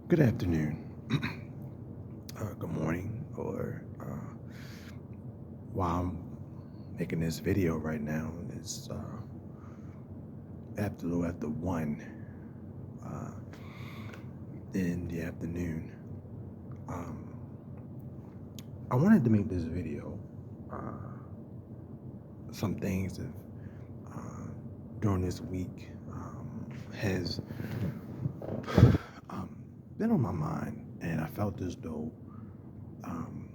Good afternoon, good morning, or while I'm making this video right now, it's after 1 uh, in the afternoon. Um, I wanted to make this video. Uh, some things that uh, during this week has um, been on my mind, and I felt as though um,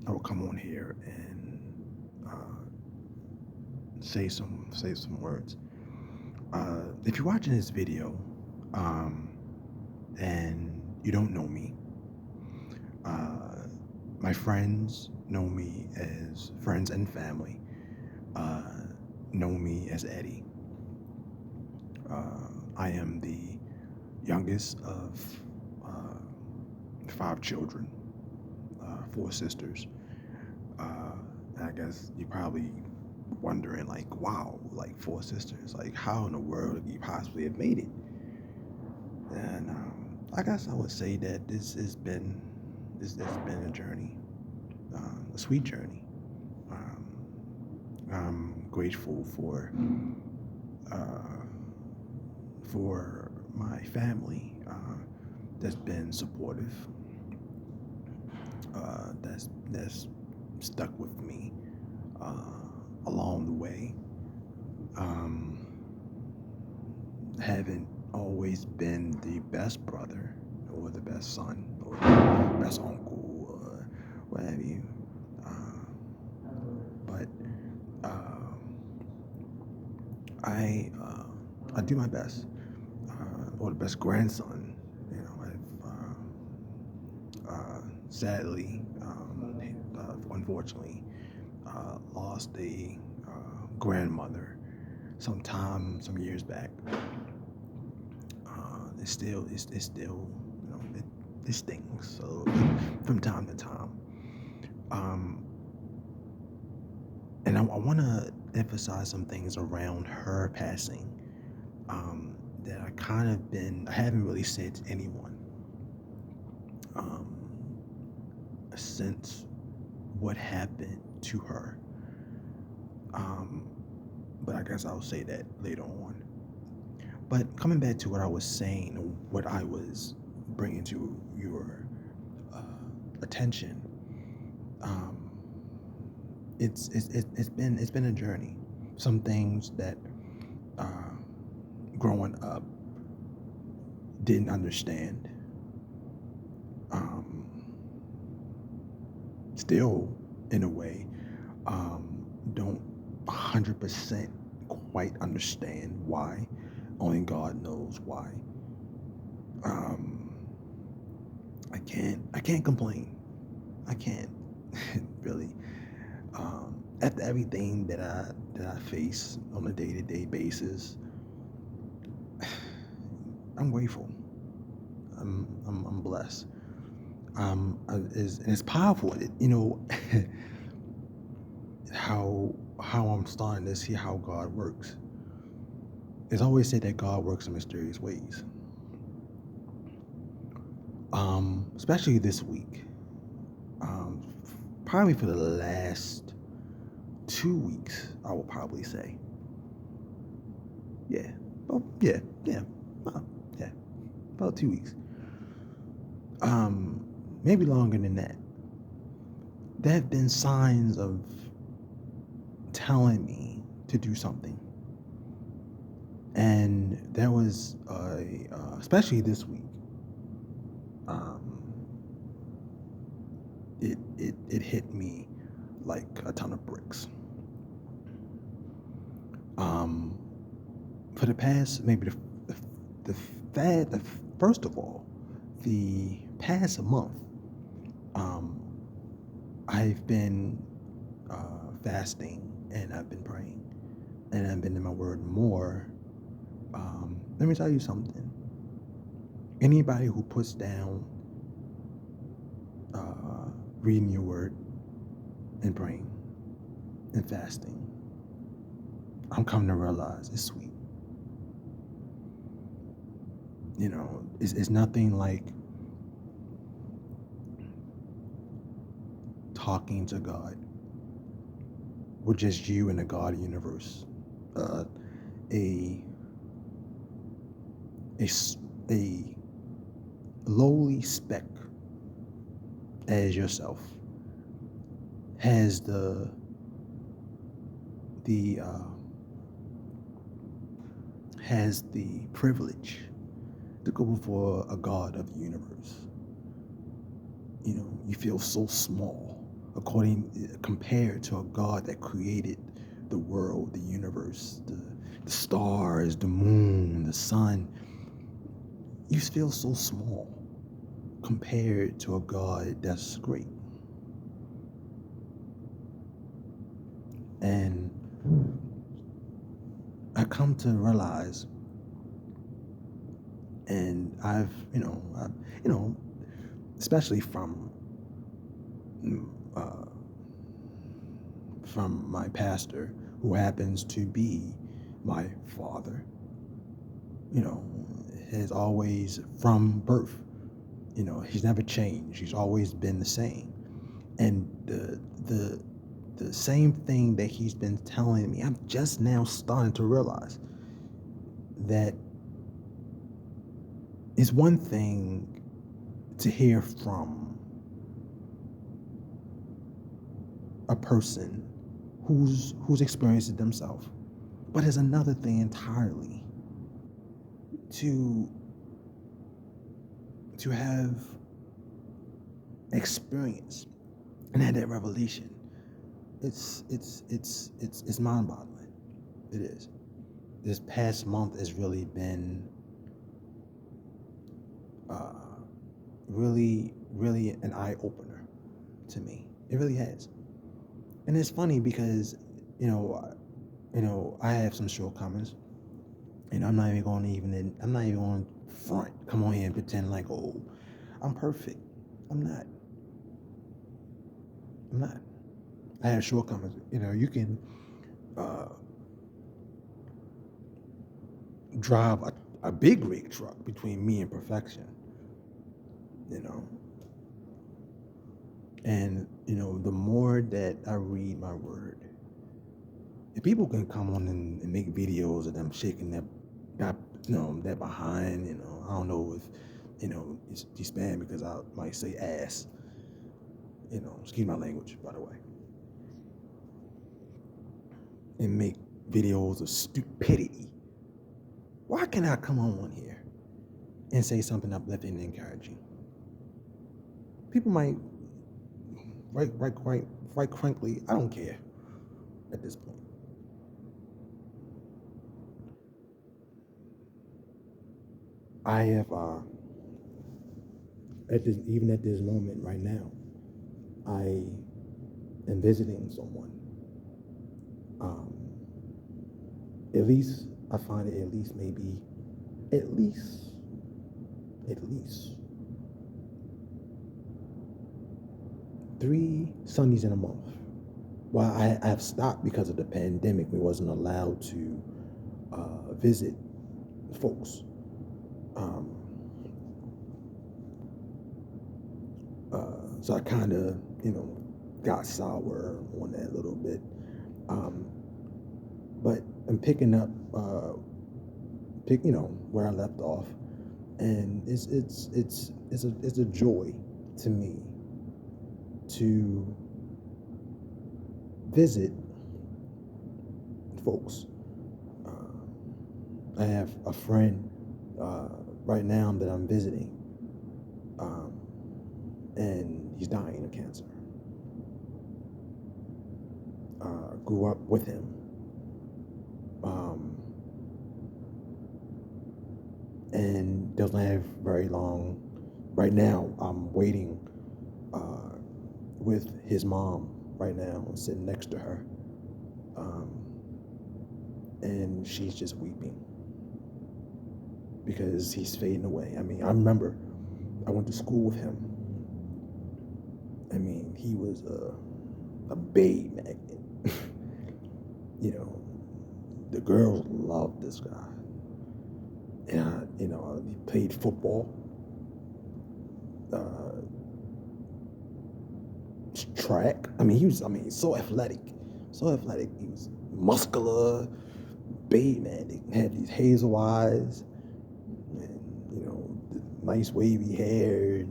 I would come on here and say some words. If you're watching this video um, and you don't know me, uh, my friends know me as friends and family uh, know me as Eddie. I am the youngest of uh, 5 children, 4 sisters. I guess you probably wondering like, wow, like 4 sisters, like how in the world could you possibly have made it? And I guess I would say that this has been a journey, a sweet journey. Um, I'm grateful uh, for my family that's been supportive, that's stuck with me along the way. Um, haven't always been the best brother or the best son or the best uncle or what have you. But I do my best, or the best grandson. You know, sadly, unfortunately, lost a grandmother some years back. It's still, it stings a little bit from time to time. Um, and I want to emphasize some things around her passing that I haven't really said to anyone um, since what happened to her. Um, but I guess I'll say that later on. But coming back to what I was saying, what I was bringing to your uh, attention, um, it's been a journey. Some things that uh, growing up didn't understand, um, still in a way don't 100% quite understand why. Only God knows why. Um, I can't complain. I can't really. After everything that I face on a day-to-day basis, I'm grateful. I'm blessed. And it's powerful. How I'm starting to see how God works. It's always said that God works in mysterious ways. Especially this week. Um, Probably for the last 2 weeks, I will probably say. Yeah. Oh, yeah, yeah. Oh, yeah. About 2 weeks. Um, Maybe longer than that. There have been signs of telling me to do something. And there was, especially this week, um, it hit me like a ton of bricks. Um, for the past, maybe the, fad, the first of all, the past month, um, I've been fasting and I've been praying and I've been in my word more. Let me tell you something. Anybody who puts down uh, reading your word and praying and fasting, I'm coming to realize it's sweet. It's nothing like talking to God. We're just you in the God universe. Uh, a, a, a lowly speck as yourself has the has the privilege to go before a God of the universe. You feel so small compared to a God that created the world, the universe, the stars, the moon, the sun. You feel so small compared to a God that's great. And I come to realize, and especially uh, from my pastor, who happens to be my father, has always, from birth, he's never changed. He's always been the same. And the same thing that he's been telling me, I'm just now starting to realize that it's one thing to hear from a person who's experienced it themselves, but it's another thing entirely to have experience and have that revelation. It's mind-boggling. It is. This past month has really been uh, really an eye-opener to me. It really has. And it's funny because I have some shortcomings, and I'm not even going to front, come on here and pretend like, oh, I'm perfect. I'm not. I'm not. I have shortcomings. You can uh, drive a big rig truck between me and perfection. You know, and the more that I read my word, if people can come on and make videos of them shaking that behind, I don't know if it's bad because I might say ass. Excuse my language, by the way, and make videos of stupidity. Why can't I come on here and say something uplifting and encouraging? People might, right, frankly, I don't care at this point. I have, even at this moment right now, I am visiting someone. Um, at least I find it at least 3 Sundays in a month. Well, I have stopped because of the pandemic. We wasn't allowed to visit folks. Um, so I kind of, got sour on that a little bit. But I'm picking up, where I left off, and it's a joy to me to visit folks. I have a friend right now that I'm visiting, and he's dying of cancer. Grew up with him. And doesn't have very long. Right now, I'm waiting with his mom right now. I'm sitting next to her. And she's just weeping because he's fading away. I mean, I remember I went to school with him. I mean, he was a babe magnet. The girls loved this guy. And he played football, uh, track. So athletic, so athletic. He was muscular, big man. He had these hazel eyes, and nice wavy hair,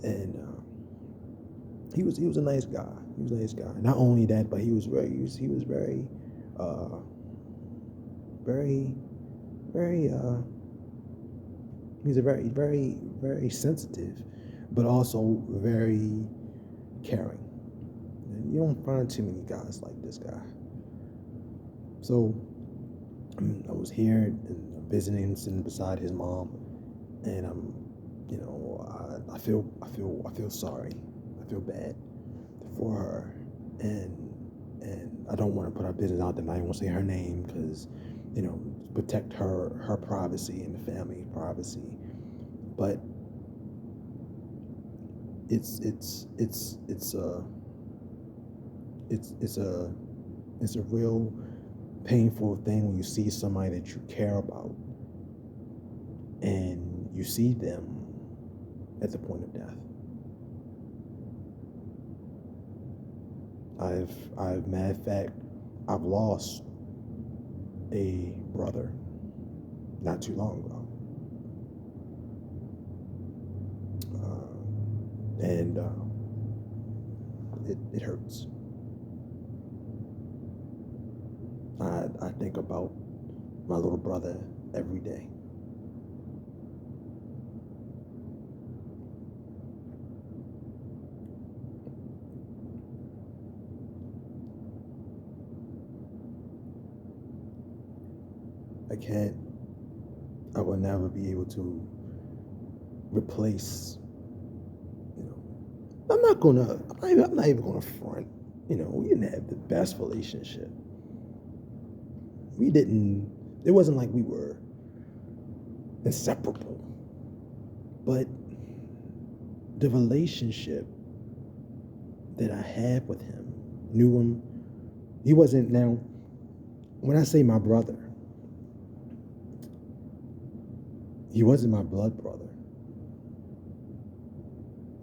and he was a nice guy. He was a nice guy. Not only that, but he was very, uh, very, very. He was a very, very, very sensitive, but also very caring. And you don't find too many guys like this guy. So I was here and visiting, sitting beside his mom, and I feel sorry. I feel bad for her, and I don't want to put her business out there. I don't want to say her name because, protect her privacy and the family's privacy. But it's a real painful thing when you see somebody that you care about and you see them at the point of death. Matter of fact, I've lost a brother not too long ago. And it hurts. I think about my little brother every day. I will never be able to replace, I'm not even gonna front. We didn't have the best relationship. It wasn't like we were inseparable. But the relationship that I had with him, knew him, he wasn't, now, when I say my brother, he wasn't my blood brother.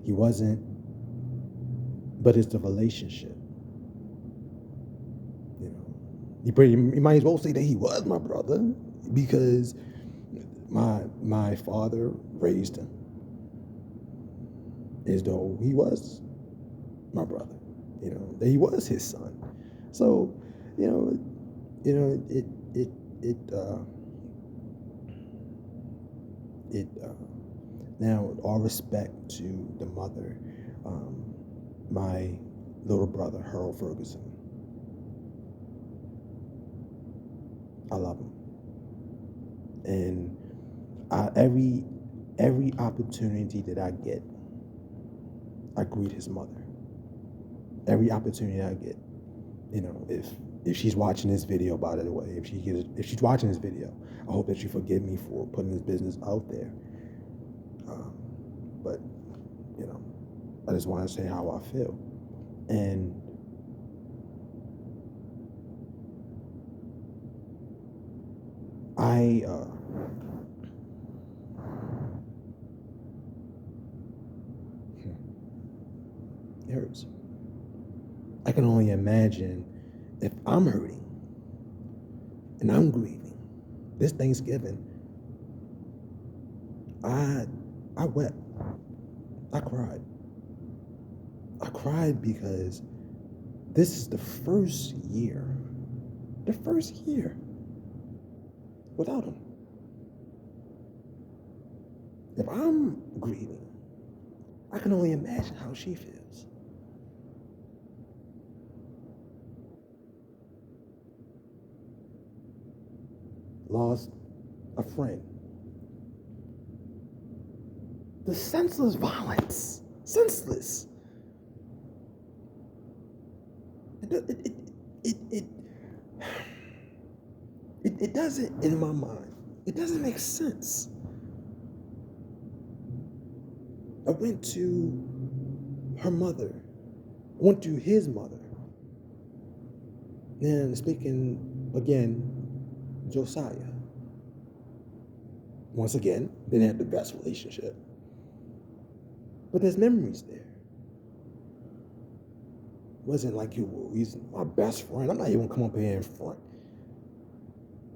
He wasn't, but it's the relationship. You might as well say that he was my brother because my father raised him as though he was my brother, that he was his son. So, now, all respect to the mother, my little brother, Harold Ferguson. I love him. And every opportunity that I get, I greet his mother. Every opportunity I get, if she's watching this video, by the way, if she's watching this video, I hope that you forgive me for putting this business out there. But I just want to say how I feel, and it hurts. I can only imagine if I'm hurting and I'm grieving. This Thanksgiving, I wept. I cried. I cried because this is the first year without him. If I'm grieving, I can only imagine how she feels. Lost a friend. The senseless violence. Senseless. It doesn't, in my mind, it doesn't make sense. I went to her mother. I went to his mother. And speaking again, Josiah. once again, didn't have the best relationship. But there's memories there. It wasn't like he's my best friend. I'm not even gonna come up here in front.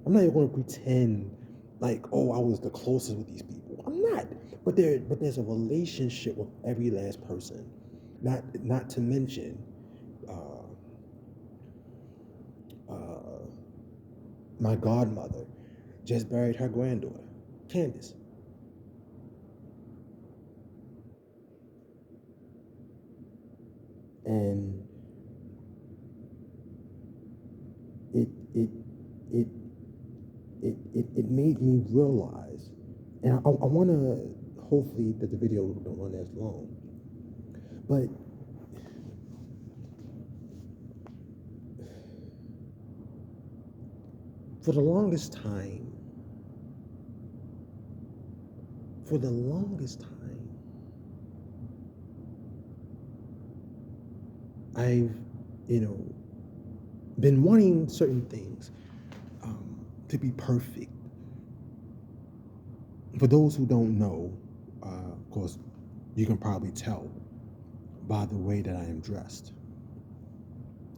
I'm not even gonna pretend like, oh, I was the closest with these people. I'm not. But there's a relationship with every last person. Not to mention my godmother just buried her granddaughter, Candace. And it it it it made me realize, and I want to, hopefully that the video don't run as long, but for the longest time, I've, been wanting certain things to be perfect. For those who don't know, of course, you can probably tell by the way that I am dressed.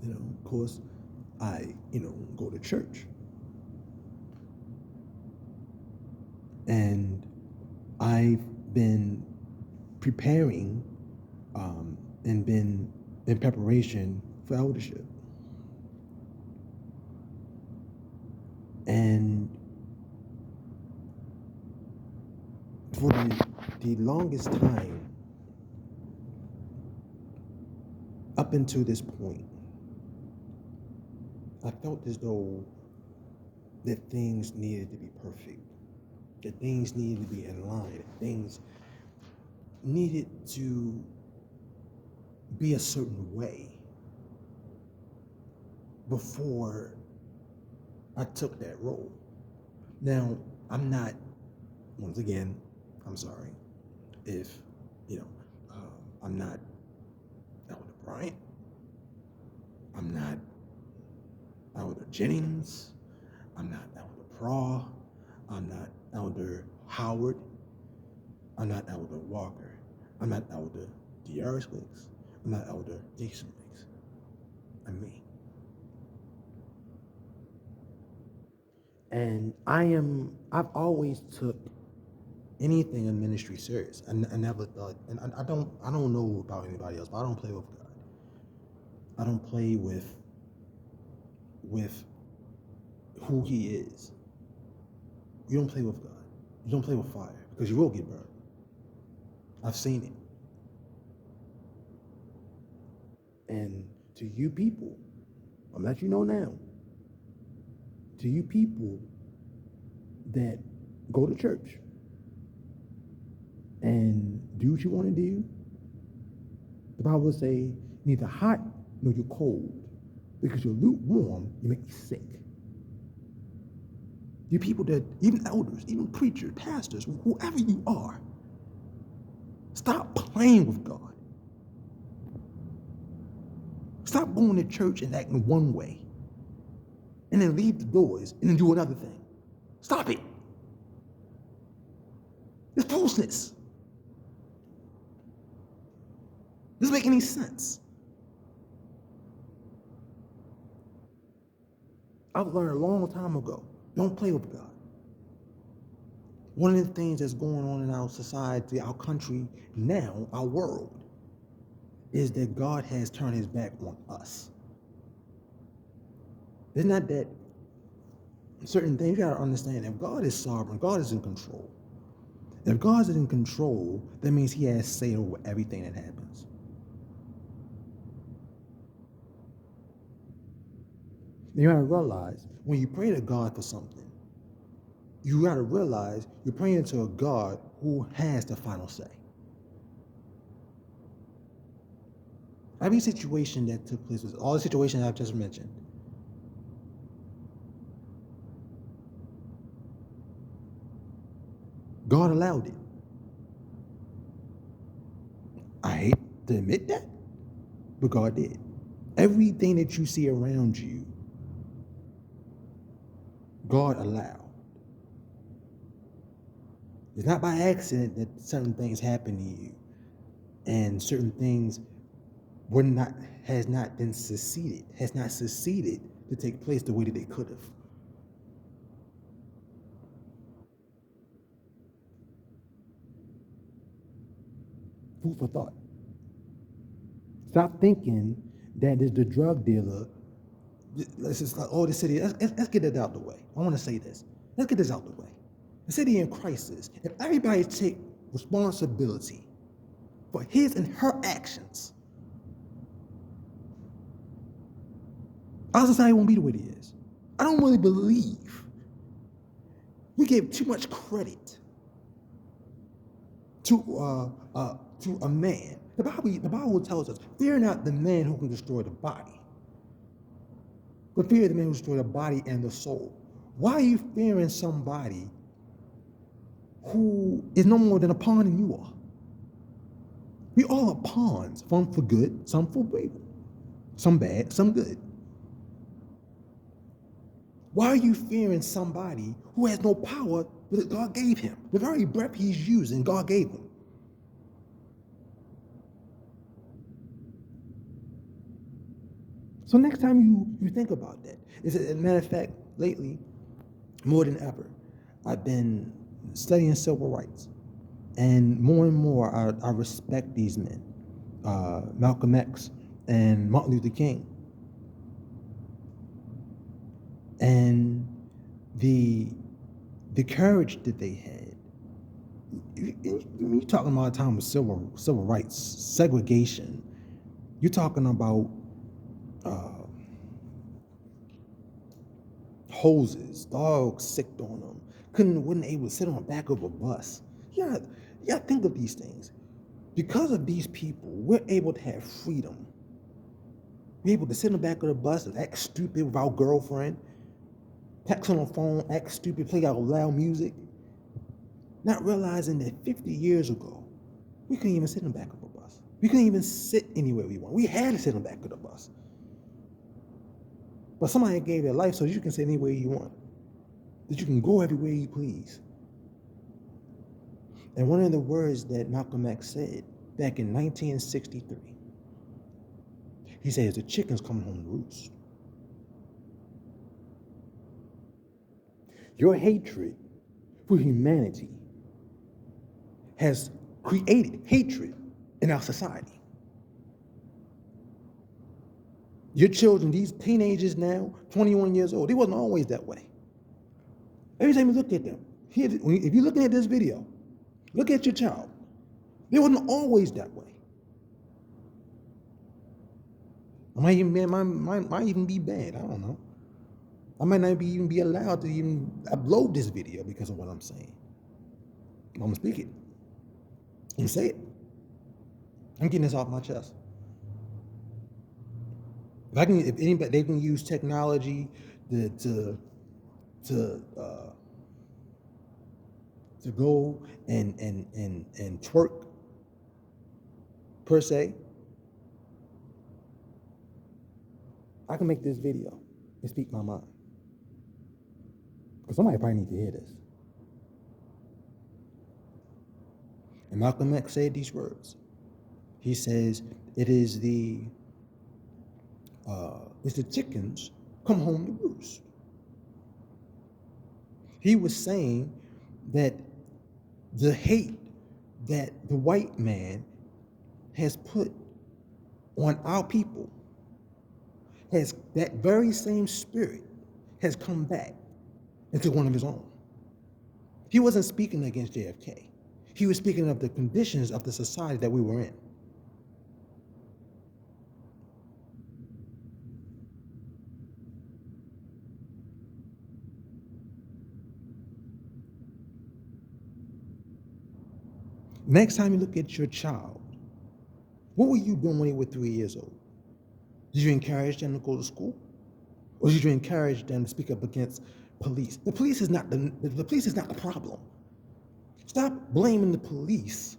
Of course, I, go to church. And I've been preparing and been in preparation for eldership. And for the longest time, up until this point, I felt as though that things needed to be perfect, that things needed to be in line, that things needed to be a certain way before I took that role. Now, I'm not, once again, I'm sorry if, I'm not Elder Bryant, I'm not Elder Jennings, I'm not Elder Praw, I'm not Elder Howard, I'm not Elder Walker, I'm not Elder Darius Wicks, I'm not Elder Jason Wicks. I'm me. And I've always took anything in ministry serious. I never thought, and I don't know about anybody else, but I don't play with God. I don't play with who He is. You don't play with God. You don't play with fire, because you will get burned. I've seen it. And to you people, I'm letting you know now, to you people that go to church and do what you want to do, the Bible will say, neither hot nor you're cold, because you're lukewarm, you make me sick. You people that, even elders, even preachers, pastors, whoever you are, stop playing with God. Stop going to church and acting one way, and then leave the doors and then do another thing. Stop it. It's foolishness. Doesn't make any sense. I've learned a long time ago, don't play with God. One of the things that's going on in our society, our country now, our world, is that God has turned His back on us. It's not that certain things, you gotta understand, if God is sovereign, God is in control. If God is in control, that means He has say over everything that happens. You gotta realize, when you pray to God for something, you gotta realize you're praying to a God who has the final say. Every situation that took place, was all the situations I've just mentioned, God allowed it. I hate to admit that, but God did. Everything that you see around you, God allowed. It's not by accident that certain things happen to you and certain things were not has not been succeeded, has not succeeded to take place the way that they could have. Food for thought. Stop thinking that is the drug dealer. Let's just like, oh, the city. Let's get it out the way. I want to say this. Let's get this out the way. The city in crisis. If everybody take responsibility for his and her actions, our society won't be the way it is. I don't really believe we give too much credit to a man. The Bible tells us, fear not the man who can destroy the body, but fear the man who destroys the body and the soul. Why are you fearing somebody who is no more than a pawn than you are? We all are pawns, some for good, some for evil, some bad, some good. Why are you fearing somebody who has no power that God gave him? The very breath he's using, God gave him. So next time you think about that, as a matter of fact, lately, more than ever, I've been studying civil rights. And more, I respect these men, Malcolm X and Martin Luther King. And the courage that they had. You're talking about a time of civil rights, segregation. You're talking about hoses, dogs sicked on them, wasn't able to sit on the back of a bus. Yeah, think of these things. Because of these people, we're able to have freedom. We're able to sit in the back of the bus and act stupid with our girlfriend, text on the phone, act stupid, play out loud music, not realizing that 50 years ago, we couldn't even sit in the back of a bus. We couldn't even sit anywhere we want. We had to sit in the back of the bus. But somebody gave their life so you can sit anywhere you want, that you can go everywhere you please. And one of the words that Malcolm X said back in 1963, he says, the chicken's coming home to roost. Your hatred for humanity has created hatred in our society. Your children, these teenagers now, 21 years old, they wasn't always that way. Every time you look at them, if you're looking at this video, look at your child. They wasn't always that way. I might even be bad. I don't know. I might not even be allowed to even upload this video because of what I'm saying. I'm gonna speak it. I'm gonna say it. I'm getting this off my chest. If anybody, they can use technology to go and twerk per se, I can make this video and speak my mind. Because somebody probably need to hear this. And Malcolm X said these words. He says, it's the chickens come home to roost. He was saying that the hate that the white man has put on our people, has that very same spirit has come back into one of his own. He wasn't speaking against JFK. He was speaking of the conditions of the society that we were in. Next time you look at your child, what were you doing when they were 3 years old? Did you encourage them to go to school? Or did you encourage them to speak up against police? The police is not the problem. Stop blaming the police.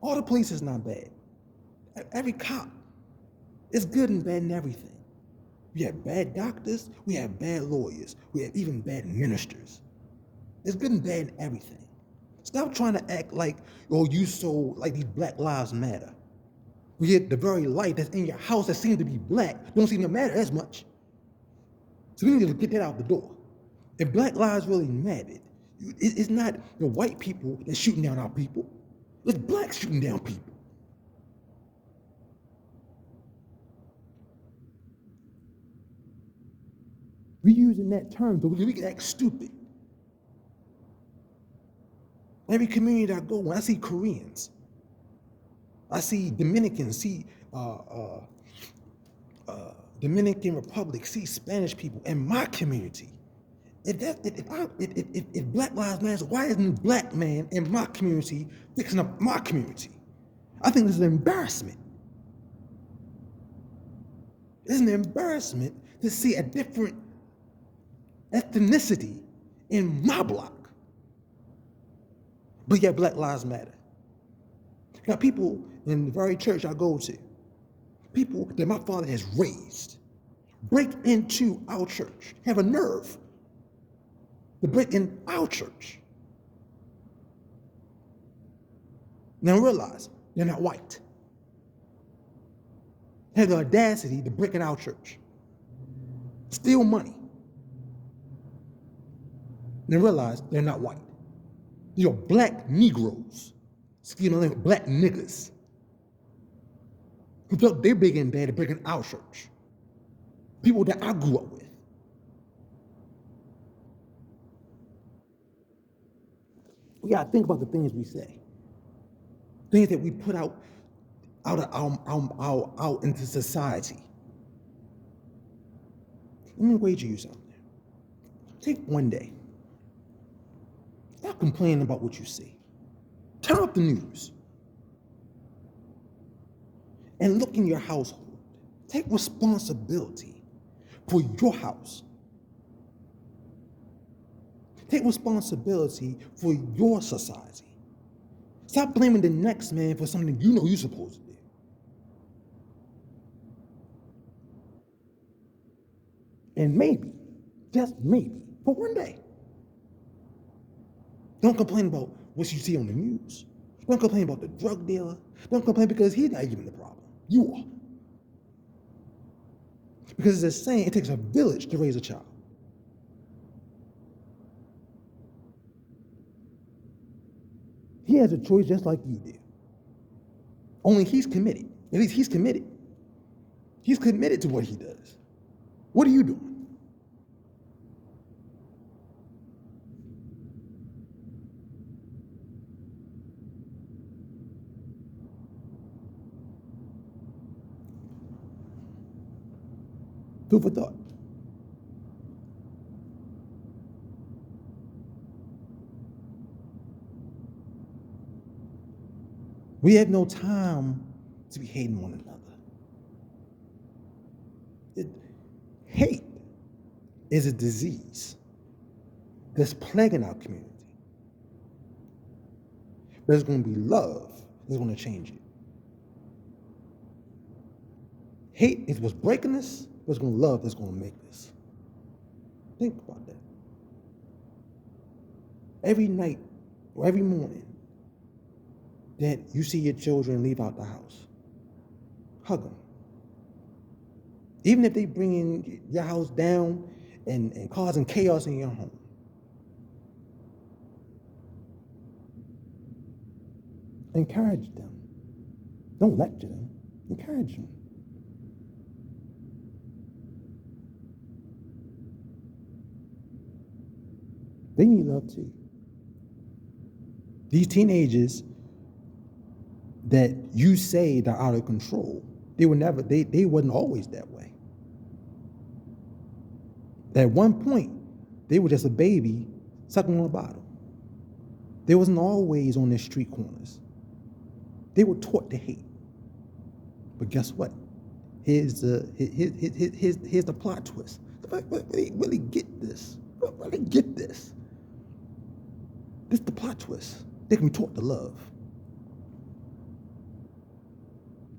All the police is not bad. Every cop is good and bad in everything. We have bad doctors, we have bad lawyers, we have even bad ministers. It's good and bad in everything. Stop trying to act like, oh, you so, like these Black Lives Matter. Yet the very light that's in your house that seems to be black don't seem to matter as much. So we need to get that out the door. If Black lives really mattered, it's not the white people that's shooting down our people. It's blacks shooting down people. We're using that term so we can act stupid. Every community I go, when I see Koreans, I see Dominicans, see Dominican Republic, see Spanish people in my community. If Black Lives Matter, why isn't a black man in my community fixing up my community? I think this is an embarrassment. It's an embarrassment to see a different ethnicity in my block. But yet Black Lives Matter. Now people in the very church I go to, people that my father has raised, break into our church, have a nerve to break in our church. Now realize they're not white. Have the audacity to break in our church, steal money. Now realize they're not white. These are black Negroes, excuse me, black niggas, who felt they're big and bad to break in our church. People that I grew up with. We gotta think about the things we say, things that we put out into society. Let me wager you something. Take one day. Stop complaining about what you see. Turn off the news and look in your household. Take responsibility for your house. Take responsibility for your society. Stop blaming the next man for something you know you're supposed to do. And maybe, just maybe, for one day, don't complain about what you see on the news. Don't complain about the drug dealer. Don't complain because he's not even the problem. You are. Because it's a saying, it takes a village to raise a child. He has a choice just like you do. Only he's committed. At least he's committed. He's committed to what he does. What are you doing? Food for thought. We have no time to be hating one another. Hate is a disease that's plaguing our community. There's going to be love that's going to change it. Hate is what's breaking us, but it's going to love that's going to make this. Think about that. Every night or every morning that you see your children leave out the house, hug them. Even if they bring in your house down and causing chaos in your home. Encourage them. Don't lecture them. Encourage them. They need love too. These teenagers that you say they're out of control, they wasn't always that way. At one point, they were just a baby sucking on a bottle. They wasn't always on their street corners. They were taught to hate. But guess what? Here's the plot twist. Really get this. Really get this. This is the plot twist. They can be taught to love.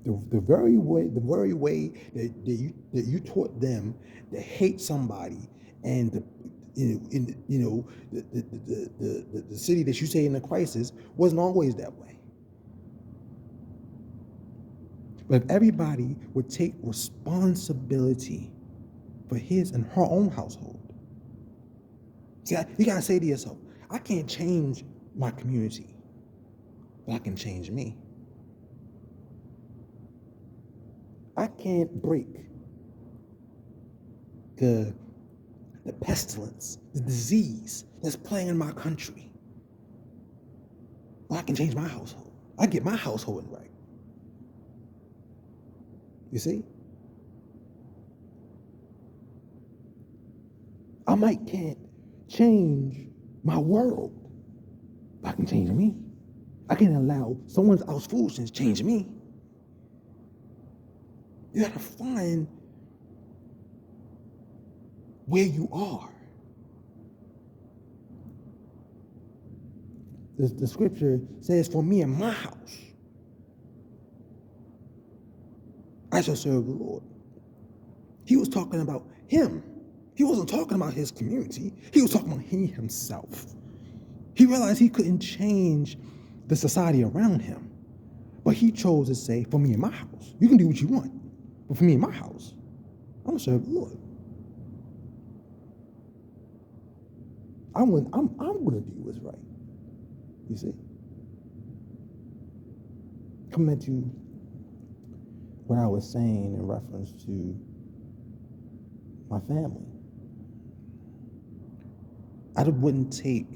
The very way that you taught them to hate somebody and The city that you say in the crisis wasn't always that way. But if everybody would take responsibility for his and her own household, see, you gotta say to yourself, I can't change my community, but I can change me. I can't break the pestilence, the disease that's plaguing my country. But I can change my household. I get my household right. You see? I might can't change my world, but I can change me. I can't allow someone else's foolishness change me. You gotta find where you are. The scripture says, for me and my house, I shall serve the Lord. He was talking about him. He wasn't talking about his community. He was talking about he himself. He realized he couldn't change the society around him. But he chose to say, for me and my house, you can do what you want. But for me and my house, I'm going to serve the Lord. I'm going to do what's right. You see? Coming back to what I was saying in reference to my family. I wouldn't take,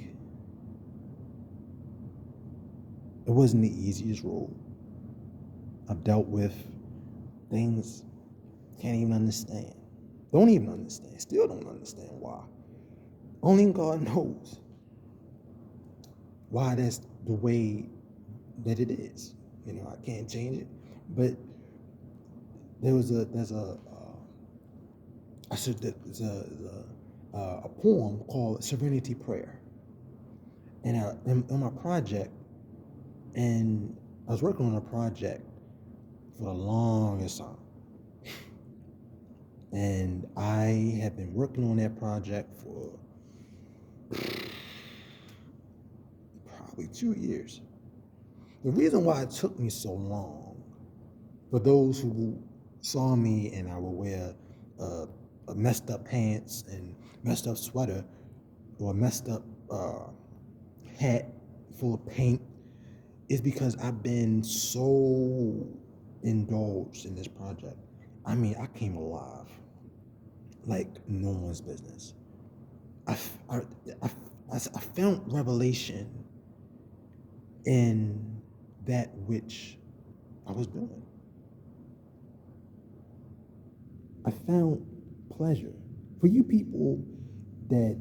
it wasn't the easiest role. I've dealt with things can't even understand. Don't even understand. Still don't understand why. Only God knows why that's the way that it is. I can't change it. But there's a poem called Serenity Prayer. And on my project, and I was working on a project for the longest time. And I have been working on that project for probably 2 years. The reason why it took me so long, for those who saw me and I would wear a messed up pants and messed up sweater or a messed up hat full of paint, is because I've been so indulged in this project. I mean, I came alive like no one's business. I found revelation in that which I was doing. I found pleasure. For you people that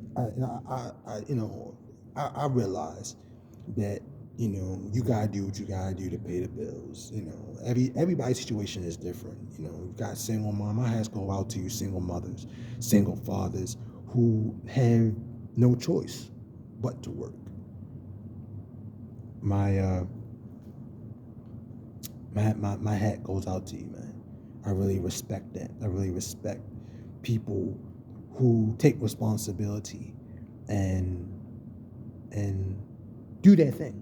I realize that you gotta do what you gotta do to pay the bills. Everybody's situation is different. You got single mom. My hats go out to you, single mothers, single fathers who have no choice but to work. My hat goes out to you, man. I really respect that. I really respect people who take responsibility and do their thing.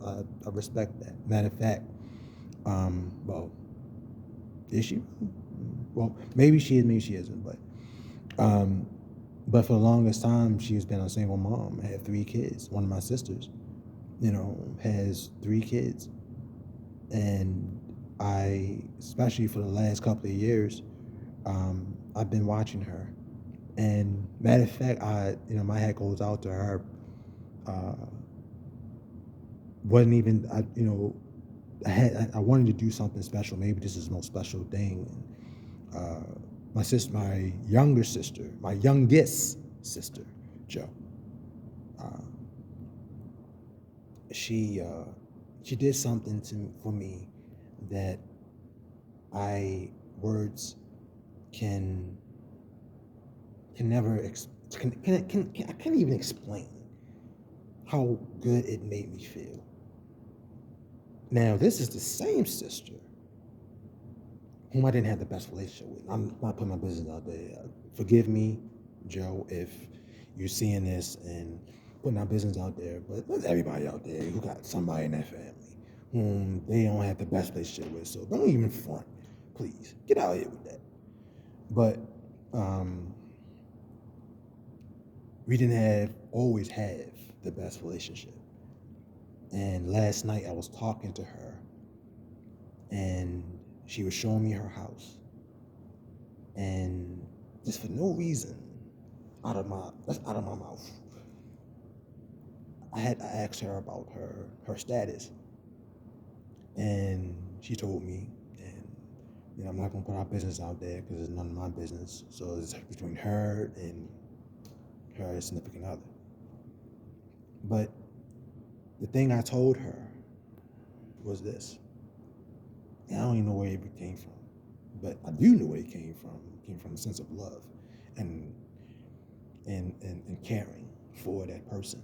I respect that. Matter of fact, well, is she? Well, maybe she is, maybe she isn't, but for the longest time, she's been a single mom. I had 3 kids. One of my sisters, has 3 kids. And especially for the last couple of years, I've been watching her. And matter of fact, my hat goes out to her. Wasn't even, I wanted to do something special. Maybe this is the most special thing. My youngest sister, Jo, she did something for me that words can never I can't even explain how good it made me feel. Now, this is the same sister whom I didn't have the best relationship with. I'm not putting my business out there. Forgive me. Joe, if you're seeing this and putting our business out there, but there's everybody out there who got somebody in their family whom they don't have the best relationship with. So don't even front, please. Get out of here with that. But we didn't always have the best relationship. And last night I was talking to her and she was showing me her house. And just for no reason, out of my mouth, I asked her about her status. And she told me, and I'm not gonna put our business out there because it's none of my business. So it's between her and her significant other. But the thing I told her was this. And I don't even know where it came from, but I do know where it came from. It came from a sense of love and caring for that person.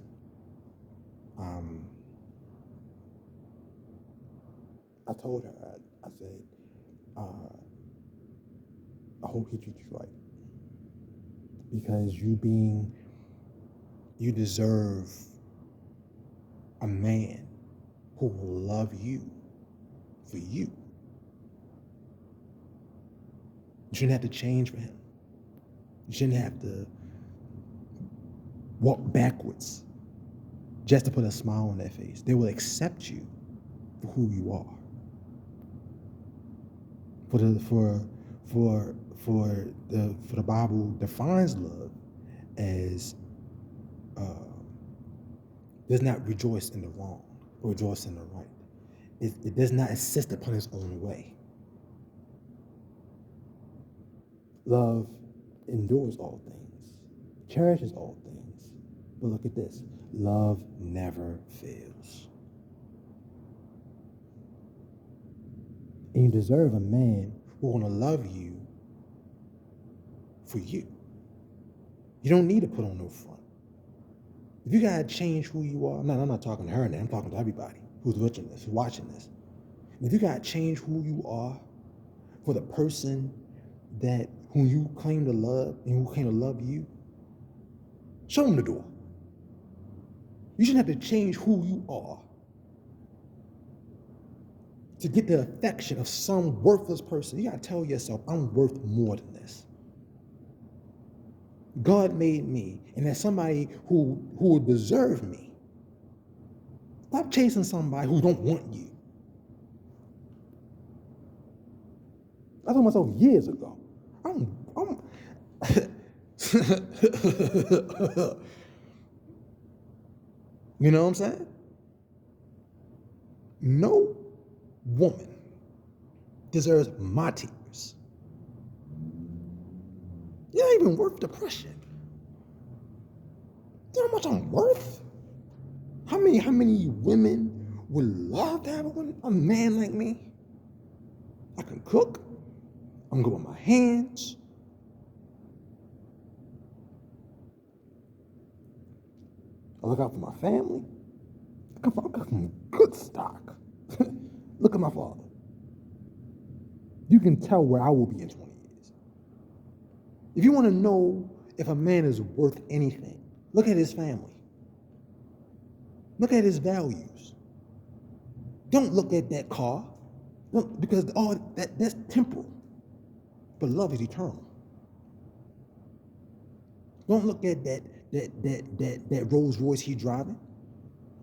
I told her, I said, I hope he treats you right. Because you deserve a man who will love you for you. You shouldn't have to change for him. You shouldn't have to walk backwards just to put a smile on their face. They will accept you for who you are. For the Bible defines love as does not rejoice in the wrong, but rejoice in the right. It does not insist upon its own way. Love endures all things, cherishes all things. But look at this. Love never fails. And you deserve a man who's going to love you for you. You don't need to put on no front. If you got to change who you are, I'm not talking to her now. I'm talking to everybody who's watching this. If you got to change who you are for the person that whom you claim to love and who claim to love you, show them the door. You shouldn't have to change who you are to get the affection of some worthless person. You got to tell yourself, I'm worth more than this. God made me, and there's somebody who would deserve me. Stop chasing somebody who don't want you. I told myself years ago, you know what I'm saying? No woman deserves my tears. You're not even worth the pressure. You know how much I'm worth? How many women would love to have a man like me? I can cook. I'm good with my hands. I look out for my family. I come from good stock. Look at my father. You can tell where I will be in 20 years. If you want to know if a man is worth anything, look at his family. Look at his values. Don't look at that car. Look, because that's temporal. But love is eternal. Don't look at that Rolls Royce he's driving.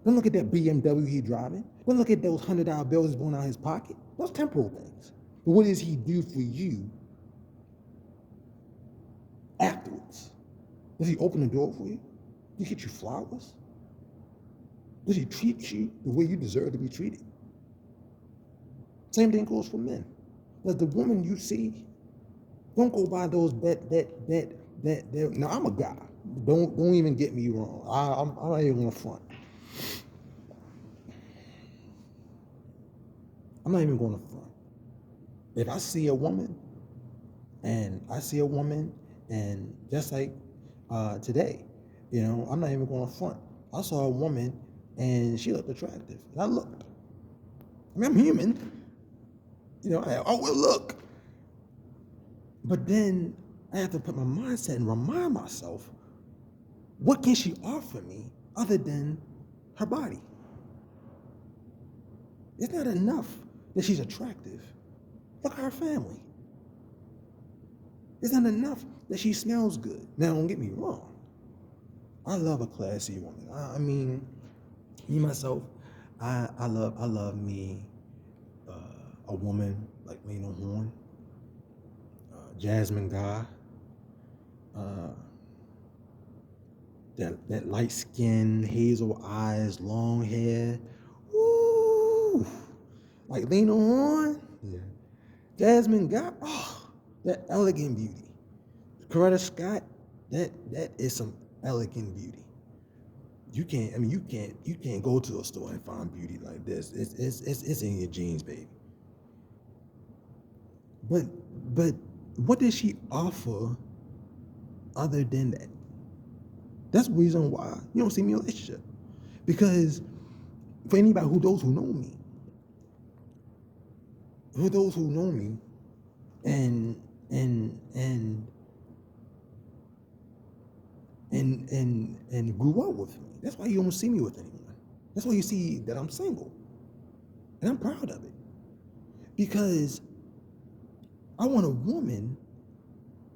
Don't look at that BMW he's driving. Don't look at those $100 bills going out of his pocket. Those temporal things. But what does he do for you afterwards? Does he open the door for you? Does he get you flowers? Does he treat you the way you deserve to be treated? Same thing goes for men. Does the woman you see, don't go by those now I'm a guy. Don't even get me wrong. I'm not even gonna front. I'm not even gonna front. If I see a woman and just like today, I'm not even gonna front. I saw a woman and she looked attractive. And I looked. I mean, I'm human. I will look. But then I have to put my mindset and remind myself, what can she offer me other than her body? It's not enough that she's attractive. Look at her family. It's not enough that she smells good. Now, don't get me wrong. I love a classy woman. I mean, me myself, I love me a woman like Lena Horne, Jasmine Guy, that light skin, hazel eyes, long hair. Woo! Like Lena Horne, yeah. Jasmine Guy, oh, that elegant beauty. Coretta Scott, that is some elegant beauty. You can't go to a store and find beauty like this. It's in your genes, baby. But what does she offer other than that? That's the reason why you don't see me in a relationship. Because for anybody those who know me, and grew up with me. That's why you don't see me with anyone. That's why you see that I'm single. And I'm proud of it. Because I want a woman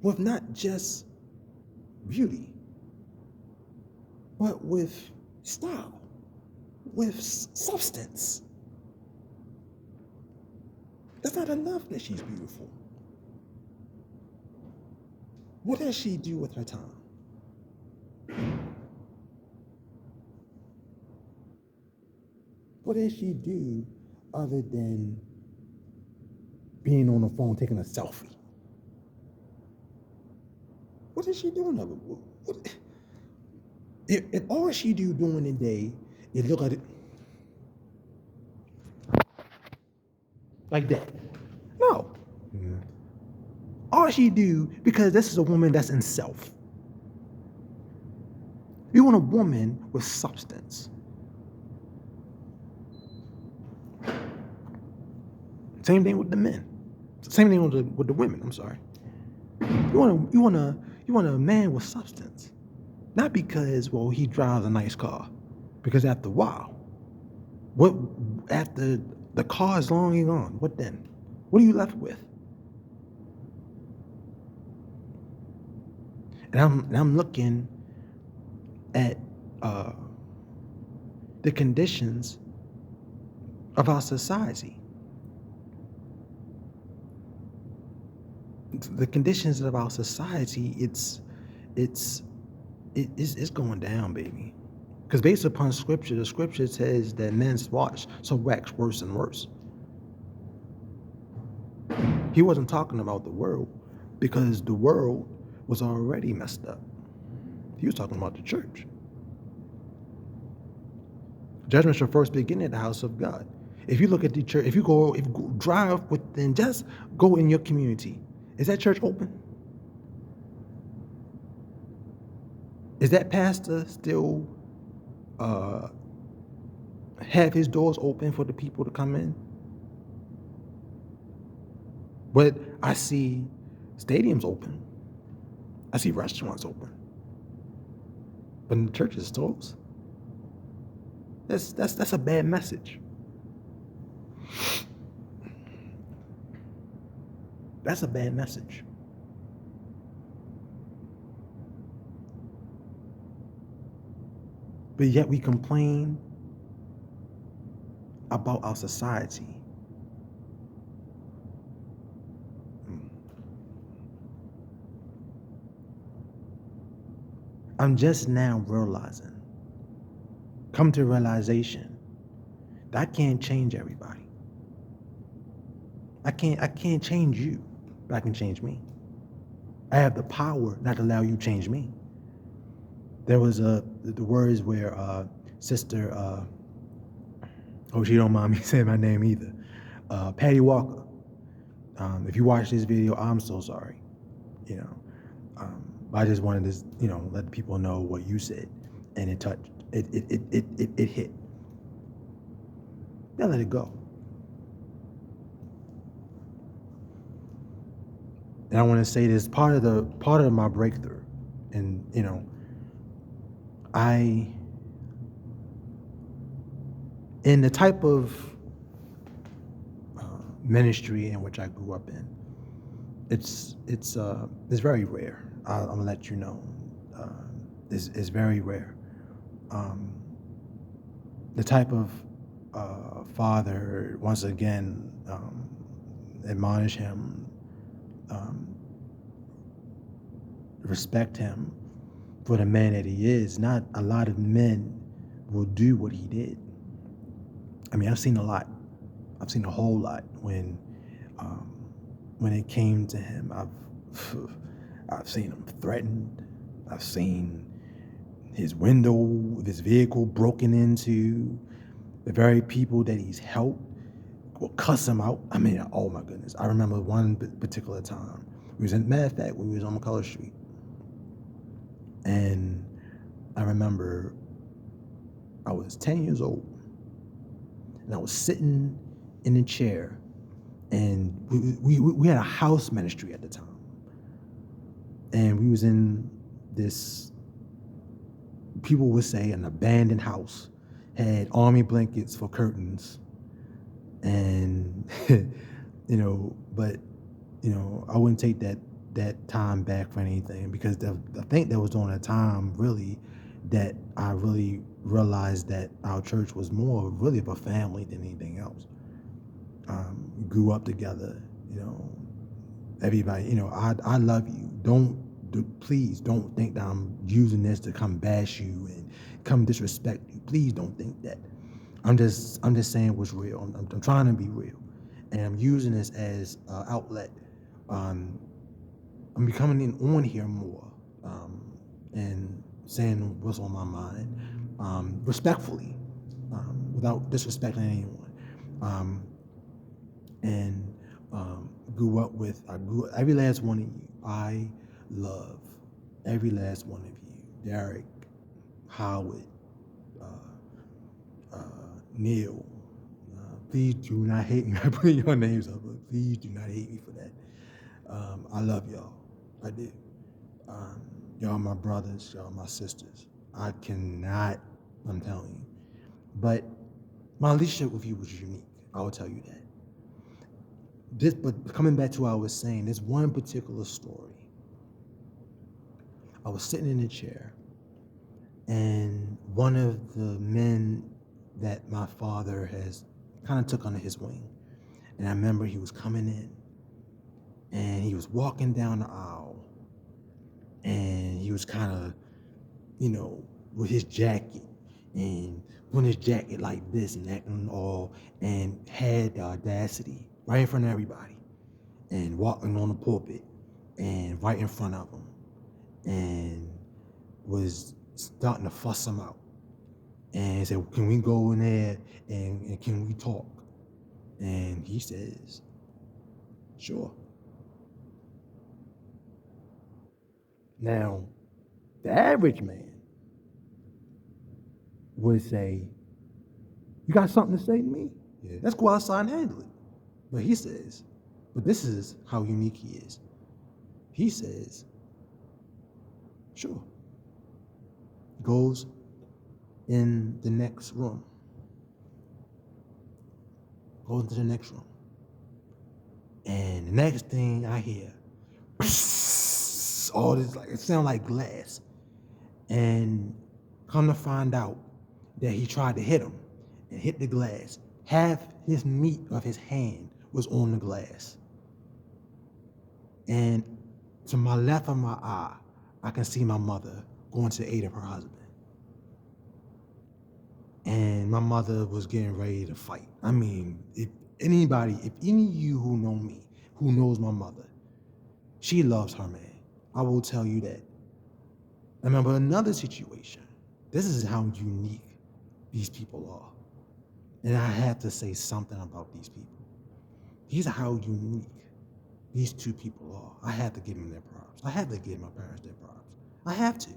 with not just beauty, but with style, with substance. That's not enough that she's beautiful. What does she do with her time? What does she do other than being on the phone taking a selfie? What is she doing of it? If all she do during the day is look at it like that, no. Yeah. All she do, because this is a woman that's in self. You want a woman with substance. Same thing with the men. Same thing with the women. I'm sorry. You want a man with substance, not because he drives a nice car, because after a while, after the car is long and gone, what then? What are you left with? And I'm looking at the conditions of our society. The conditions of our society, it's going down, baby. Because based upon scripture, the scripture says that men's thoughts shall wax worse and worse. He wasn't talking about the world, because the world was already messed up. He was talking about the church. Judgment shall first begin at the house of God. If you look at the church, if you go drive within, just go in your community. Is that church open? Is that pastor still have his doors open for the people to come in? But I see stadiums open. I see restaurants open. But the church is closed. That's a bad message. That's a bad message. But yet we complain about our society. I'm just now realizing, come to realization, that I can't change everybody. I can't change you, but I can change me. I have the power not to allow you to change me. There was the words where Sister, she don't mind me saying my name either, Patty Walker. If you watch this video, I'm so sorry. I just wanted to, let people know what you said, and it touched. It hit. Now let it go. And I want to say this part of my breakthrough. And I in the type of ministry in which I grew up in, it's very rare. I'm gonna let you know, it's very rare. Um, the type of father, once again, admonish him, um, respect him for the man that he is. Not a lot of men will do what he did. I mean, I've seen a lot. I've seen a whole lot um, when it came to him. I've seen him threatened. I've seen his window of his vehicle broken into. The very people that he's helped will cuss him out. I mean, oh my goodness. I remember one particular time. Matter of fact, we was on McCullough Street. And I remember I was 10 years old. And I was sitting in a chair. And we had a house ministry at the time. And we was in this, people would say, an abandoned house. Had army blankets for curtains. And, but, I wouldn't take that time back for anything, because I think that was during a time really that I really realized that our church was more really of a family than anything else. We grew up together, everybody, I love you. Please don't think that I'm using this to come bash you and come disrespect you. Please don't think that. I'm just saying what's real. I'm trying to be real, and I'm using this as an outlet. I'm becoming on here more, and saying what's on my mind, respectfully, without disrespecting anyone. And I grew every last one of you. I love every last one of you. Derek, Howard, Neil. Please do not hate me. I put your names up, but please do not hate me for that. I love y'all. I do. Y'all my brothers. Y'all my sisters. I'm telling you. But my relationship with you was unique. I will tell you that. But coming back to what I was saying, there's one particular story. I was sitting in a chair, and one of the men that my father has kind of took under his wing, and I remember he was coming in, and he was walking down the aisle, and he was kind of, with his jacket, and putting his jacket like this and acting all, and had the audacity right in front of everybody, and walking on the pulpit, and right in front of them, and was starting to fuss him out, and said, "Can we go in there and can we talk?" And he says, "Sure." Now, the average man would say, "You got something to say to me? Yeah, let's go outside and handle it." But he says, but this is how unique he is. He says, "Sure." Goes in the next room. Goes into the next room. And the next thing I hear, all this, like, it sounds like glass. And come to find out that he tried to hit him and hit the glass. Half his meat of his hand was on the glass. And to my left of my eye, I can see my mother going to the aid of her husband. And my mother was getting ready to fight. I mean, if any of you who know me, who knows my mother, she loves her man. I will tell you that. I remember another situation. This is how unique these people are. And I have to say something about these people. These are how unique these two people are. I have to give them their props. I have to give my parents their props. I have to.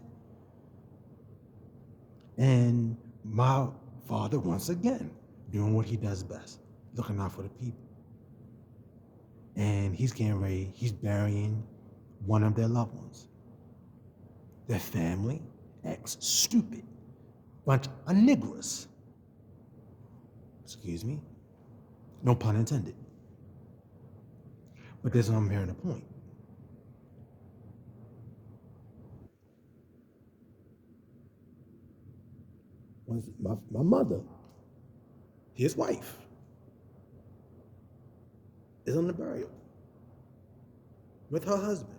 And my father, once again, doing what he does best, looking out for the people. and he's burying one of their loved ones. Their family acts stupid. Bunch of niggers. Excuse me. No pun intended. But this is what I'm hearing the point. My mother, his wife, is on the burial with her husband.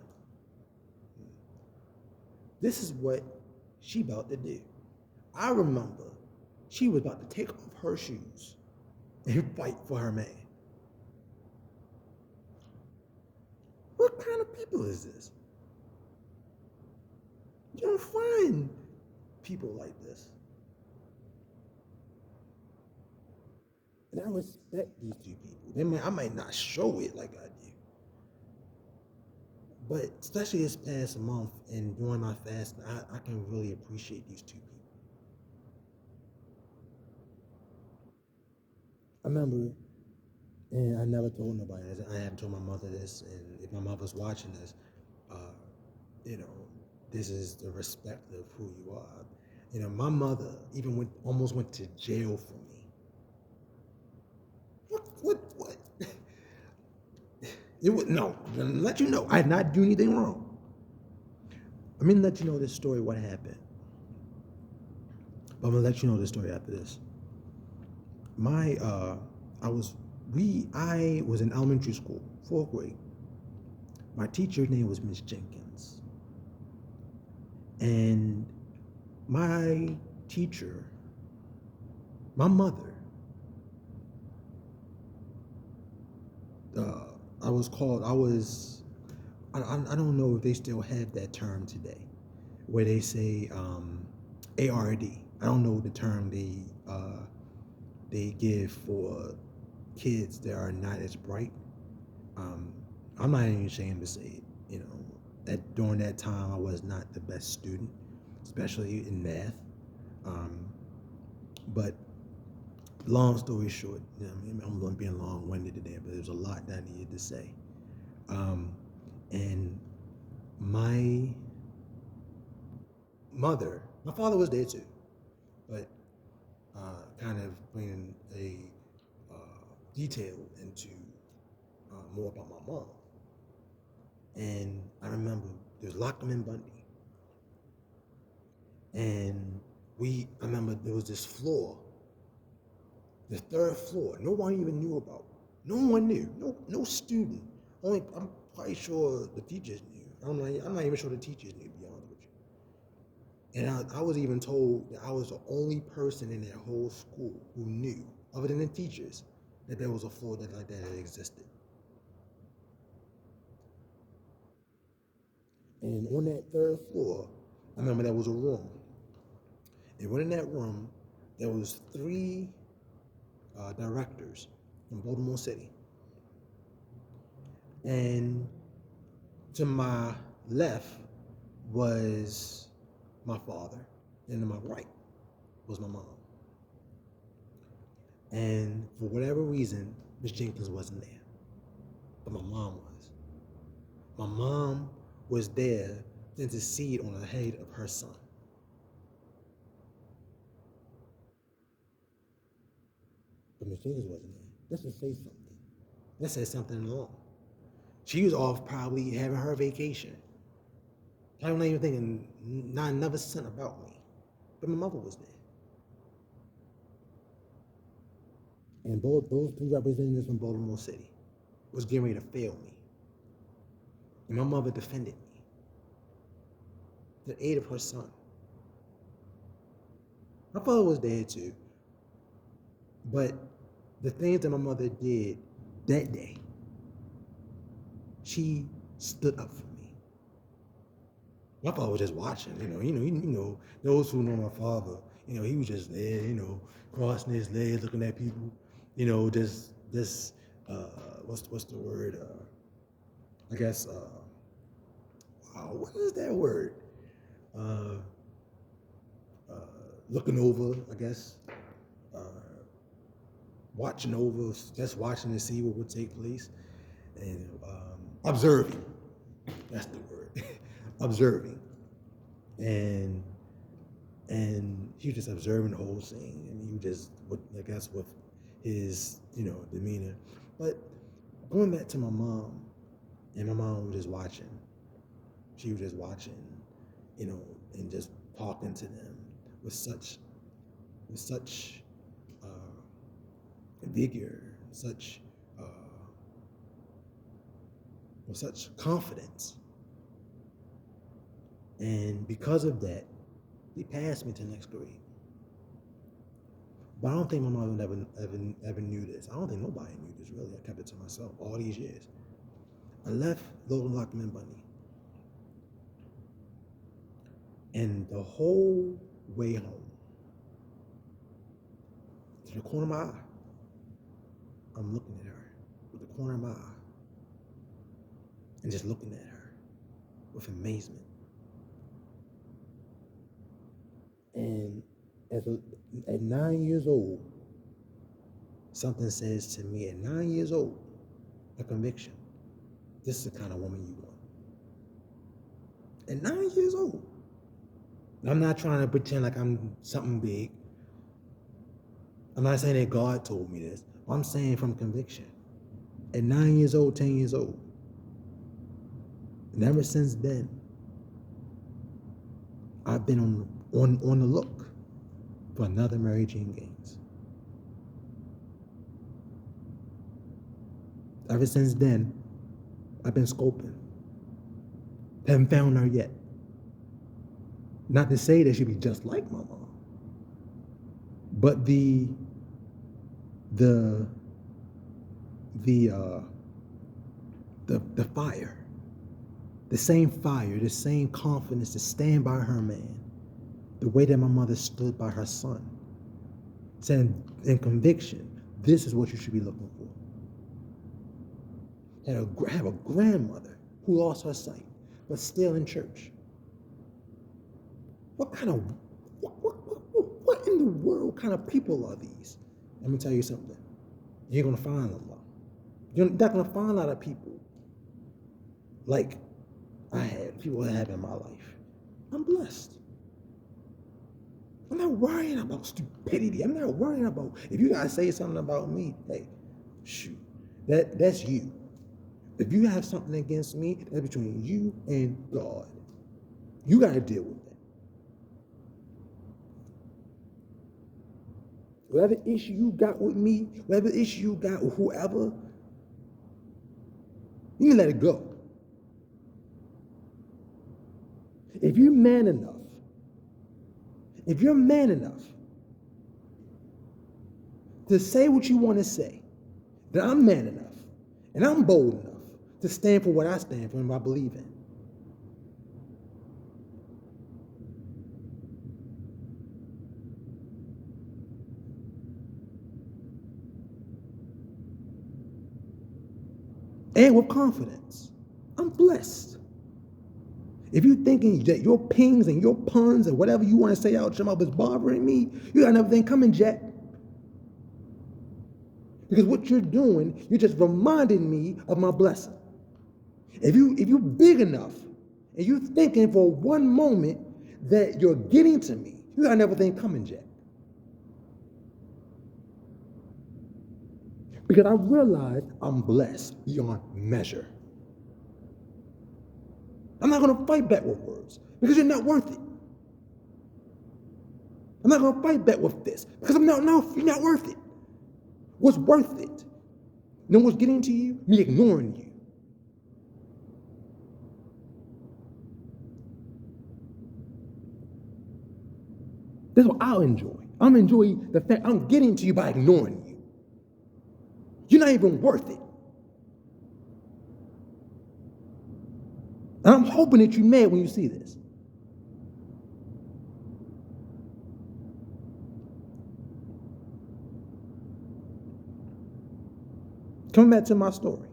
This is what she about to do. I remember she was about to take off her shoes and fight for her man. What kind of people is this? You don't find people like this. And I respect these two people. I might not show it like I do. But especially this past month and during my fast, I can really appreciate these two people. I remember, and I never told nobody this. I haven't told my mother this, and if my mother's watching this, uh, you know, this is the respect of who you are. You know, my mother even almost went to jail for me. What? It would no. I'm gonna let you know, I did not do anything wrong. I'm gonna let you know this story, what happened. But I'm gonna let you know this story after this. My I was in elementary school, 4th grade. My teacher's name was Miss Jenkins. And my teacher, my mother, I don't know if they still have that term today, where they say ARD. I don't know the term they give for kids that are not as bright. I'm not even ashamed to say it. You know, that during that time I was not the best student, especially in math. But long story short, you know, I'm going to be long-winded today, but there's a lot that I needed to say. And my father was there too, but kind of bringing a detail into more about my mom. And I remember there was Lockman Bundy, and I remember there was this floor, the 3rd floor. No one even knew about. No one knew. No student. Only I'm quite sure the teachers knew. I'm not even sure the teachers knew, to be honest with you. And I was even told that I was the only person in that whole school who knew, other than the teachers, that there was a floor that existed. And on that 3rd floor, I remember there was a room. And in that room, there was 3 directors from Baltimore City. And to my left was my father, and to my right was my mom. And for whatever reason, Miss Jenkins wasn't there, but my mom was. My mom was there to intercede on the head of her son. But Miss Jenkins wasn't there. Let's just say something. That said something wrong. She was off probably having her vacation. I'm not even thinking not another cent about me. But my mother was there. And both those 2 representatives from Baltimore City was getting ready to fail me. And my mother defended me. The aid of her son. My father was there too. But the things that my mother did that day, she stood up for me. My father was just watching, you know, those who know my father, he was just there, crossing his legs, looking at people, what's the word? I guess, wow, what is that word? Looking over, I guess, watching over, just watching to see what would take place. and observing. That's the word. Observing. And he was just observing the whole scene, and he just, I guess, with his, demeanor. But going back to my mom, and my mom was just watching. She was just watching, and just talking to them with such vigor, with such confidence. And because of that, they passed me to next grade. But I don't think my mom ever knew this. I don't think nobody knew this, really. I kept it to myself all these years. I left Little Lockman Bunny. And the whole way home, to the corner of my eye, I'm looking at her with the corner of my eye, and just looking at her with amazement. And at 9 years old, something says to me at 9 years old, a conviction. This is the kind of woman you want. At 9 years old. I'm not trying to pretend like I'm something big. I'm not saying that God told me this. I'm saying from conviction. At 9 years old, 10 years old. And ever since then, I've been on the look for another Mary Jane Gaines. Ever since then, I've been scoping. Haven't found her yet. Not to say that she'd be just like my mom, but the fire, the same confidence to stand by her man, the way that my mother stood by her son, saying in conviction, this is what you should be looking for. Have a grandmother who lost her sight, but still in church. What in the world kind of people are these? Let me tell you something. You ain't gonna find a lot. You're not gonna find a lot of people like people I have in my life. I'm blessed. I'm not worrying about stupidity. I'm not worrying about if you gotta say something about me. Hey, shoot, that's you. If you have something against me, that's between you and God. You gotta deal with that. Whatever issue you got with me, whatever issue you got with whoever, you can let it go. If you're man enough to say what you want to say, then I'm man enough and I'm bold enough to stand for what I stand for and what I believe in. And with confidence. I'm blessed. If you're thinking that your pings and your puns and whatever you want to say out your mouth is bothering me, you got another thing coming, Jack. Because what you're doing, you're just reminding me of my blessing. If you're big enough and you're thinking for one moment that you're getting to me, you got another thing coming, Jack. Because I realize I'm blessed beyond measure. I'm not going to fight back with words because you're not worth it. I'm not going to fight back with this because you're not worth it. What's worth it? You know what's getting to you? Me ignoring you. That's what I'll enjoy. I'm enjoying the fact I'm getting to you by ignoring you. You're not even worth it. And I'm hoping that you're mad when you see this. Coming back to my story.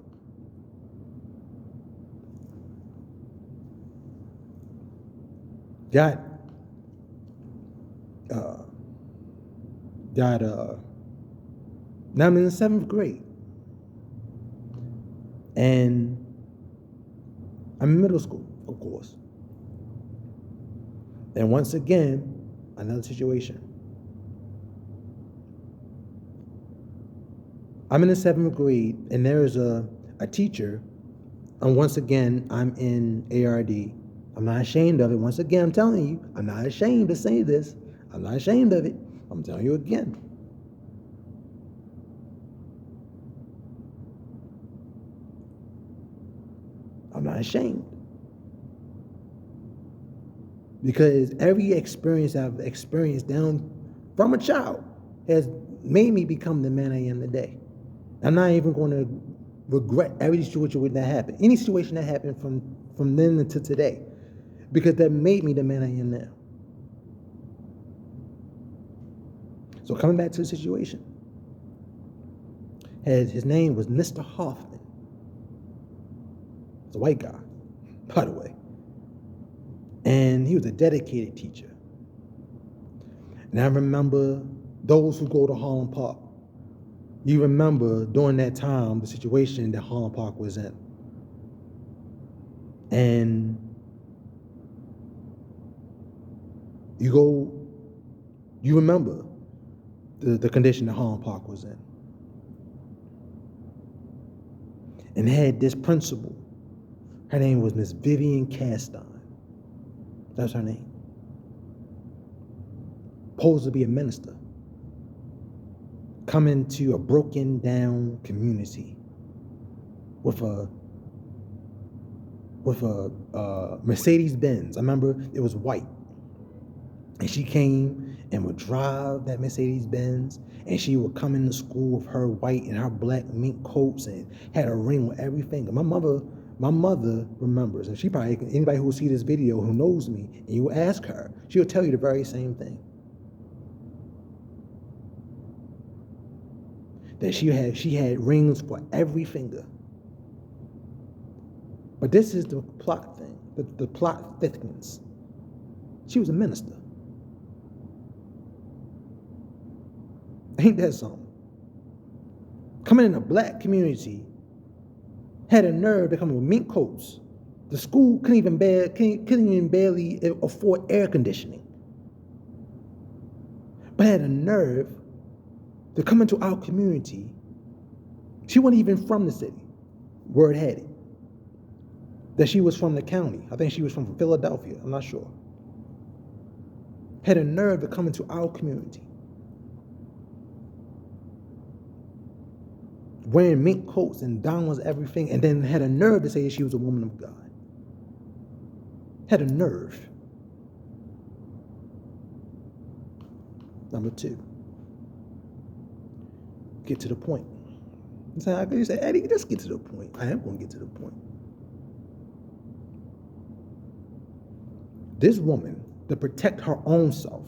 Now I'm in the 7th grade. And I'm in middle school, of course. And once again, another situation. I'm in the 7th grade, and there is a teacher, and once again, I'm in ARD. I'm not ashamed of it. Once again, I'm telling you, I'm not ashamed to say this. I'm not ashamed of it. I'm telling you again. I'm not ashamed. Because every experience I've experienced down from a child has made me become the man I am today. I'm not even going to regret every situation that happened, any situation that happened from then until today, because that made me the man I am now. So coming back to the situation, his name was Mr. Hoffman. He's a white guy, by the way. And he was a dedicated teacher. And I remember those who go to Harlem Park. You remember during that time the situation that Harlem Park was in. And you remember the condition that Harlem Park was in. And had this principal. Her name was Miss Vivian Castine. That's her name. Supposed to be a minister. Coming to a broken down community with a Mercedes Benz. I remember it was white. And she came and would drive that Mercedes Benz, and she would come into school with her white and her black mink coats and had a ring with every finger. My mother remembers, and she probably, anybody who will see this video who knows me, and you ask her, she'll tell you the very same thing. That she had rings for every finger. But this is the plot thing, the plot thickens. She was a minister. Ain't that something? Coming in a black community, had a nerve to come with mink coats. The school couldn't even barely afford air conditioning. But had a nerve to come into our community. She wasn't even from the city. Word had it that she was from the county. I think she was from Philadelphia. I'm not sure. Had a nerve to come into our community. Wearing mink coats and diamonds, everything, and then had a nerve to say she was a woman of God. Had a nerve. Number 2. Get to the point. You say, Eddie, just get to the point. I am going to get to the point. This woman, to protect her own self,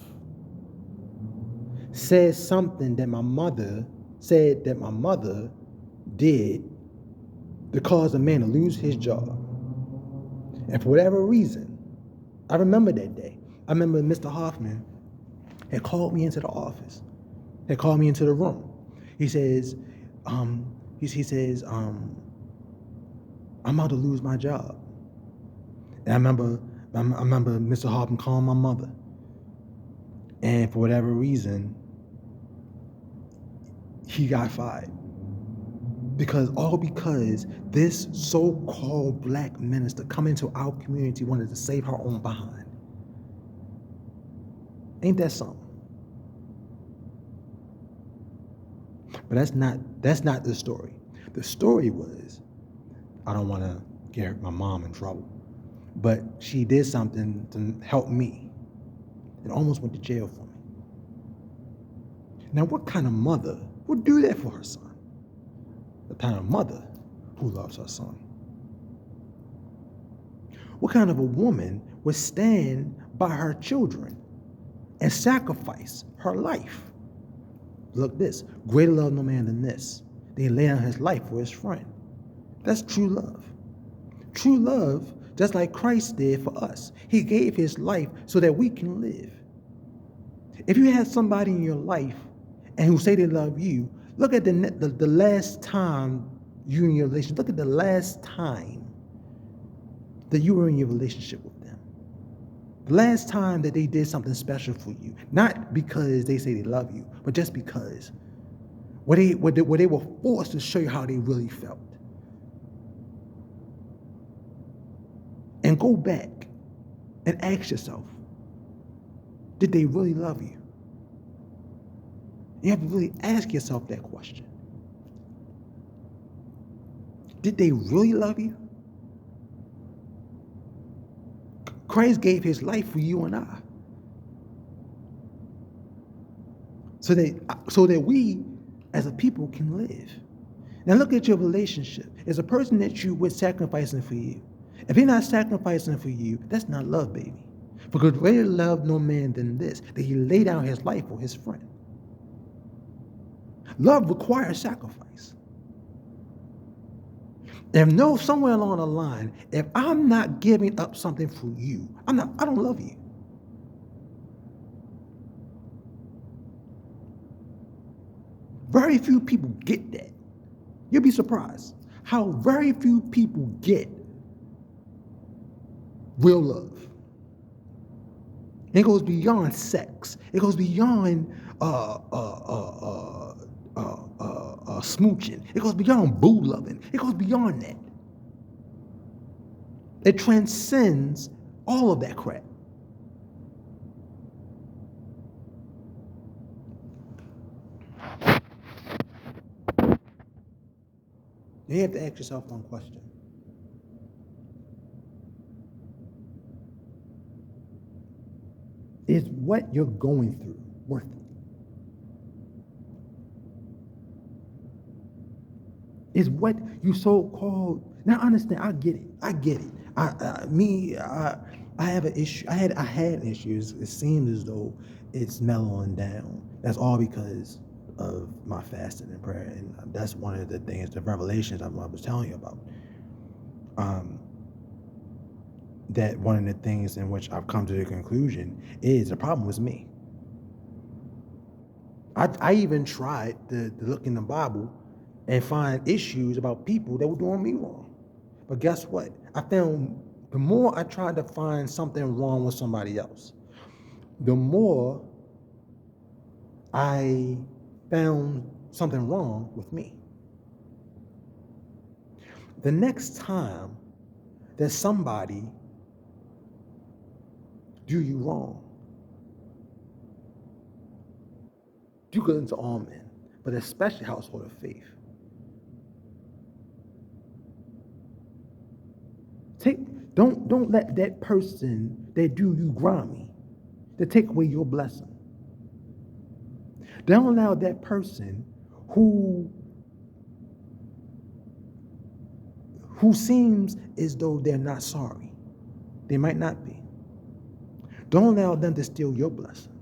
said something that my mother did to cause a man to lose his job. And for whatever reason, I remember that day. I remember Mr. Hoffman had called me into the office, had called me into the room. He says, I'm about to lose my job. And I remember Mr. Hoffman calling my mother. And for whatever reason, he got fired. Because this so-called black minister coming into our community wanted to save her own behind. Ain't that something? But that's not the story. The story was, I don't want to get my mom in trouble, but she did something to help me and almost went to jail for me. Now, what kind of mother would do that for her son? The kind of mother who loves her son. What kind of a woman would stand by her children and sacrifice her life? Look this, greater love no man than this. They lay down his life for his friend. That's true love. True love, just like Christ did for us. He gave his life so that we can live. If you have somebody in your life and who say they love you, look at the last time you in your relationship. Look at the last time that you were in your relationship with them. The last time that they did something special for you. Not because they say they love you, but just because. Where they were forced to show you how they really felt. And go back and ask yourself, did they really love you? You have to really ask yourself that question. Did they really love you? Christ gave his life for you and I. So that we as a people can live. Now look at your relationship. Is a person that you with sacrificing for you? If he's not sacrificing for you, that's not love, baby. Because greater love no man than this, that he laid down his life for his friend. Love requires sacrifice. And know somewhere along the line, if I'm not giving up something for you, I don't love you. Very few people get that. You'll be surprised how very few people get real love. It goes beyond sex. It goes beyond smooching. It goes beyond boo loving. It goes beyond that. It transcends all of that crap. You have to ask yourself one question. Is what you're going through worth it? Is what you so-called, now understand, I get it. I have an issue. I had issues. It seems as though it's mellowing down. That's all because of my fasting and prayer, and that's one of the things, the revelations I was telling you about. That one of the things in which I've come to the conclusion is the problem was me. I even tried to look in the Bible and find issues about people that were doing me wrong. But guess what? I found the more I tried to find something wrong with somebody else, the more I found something wrong with me. The next time that somebody do you wrong, do good unto all men, but especially household of faith. Don't let that person that do you grimy to take away your blessing. Don't allow that person who seems as though they're not sorry. They might not be. Don't allow them to steal your blessing.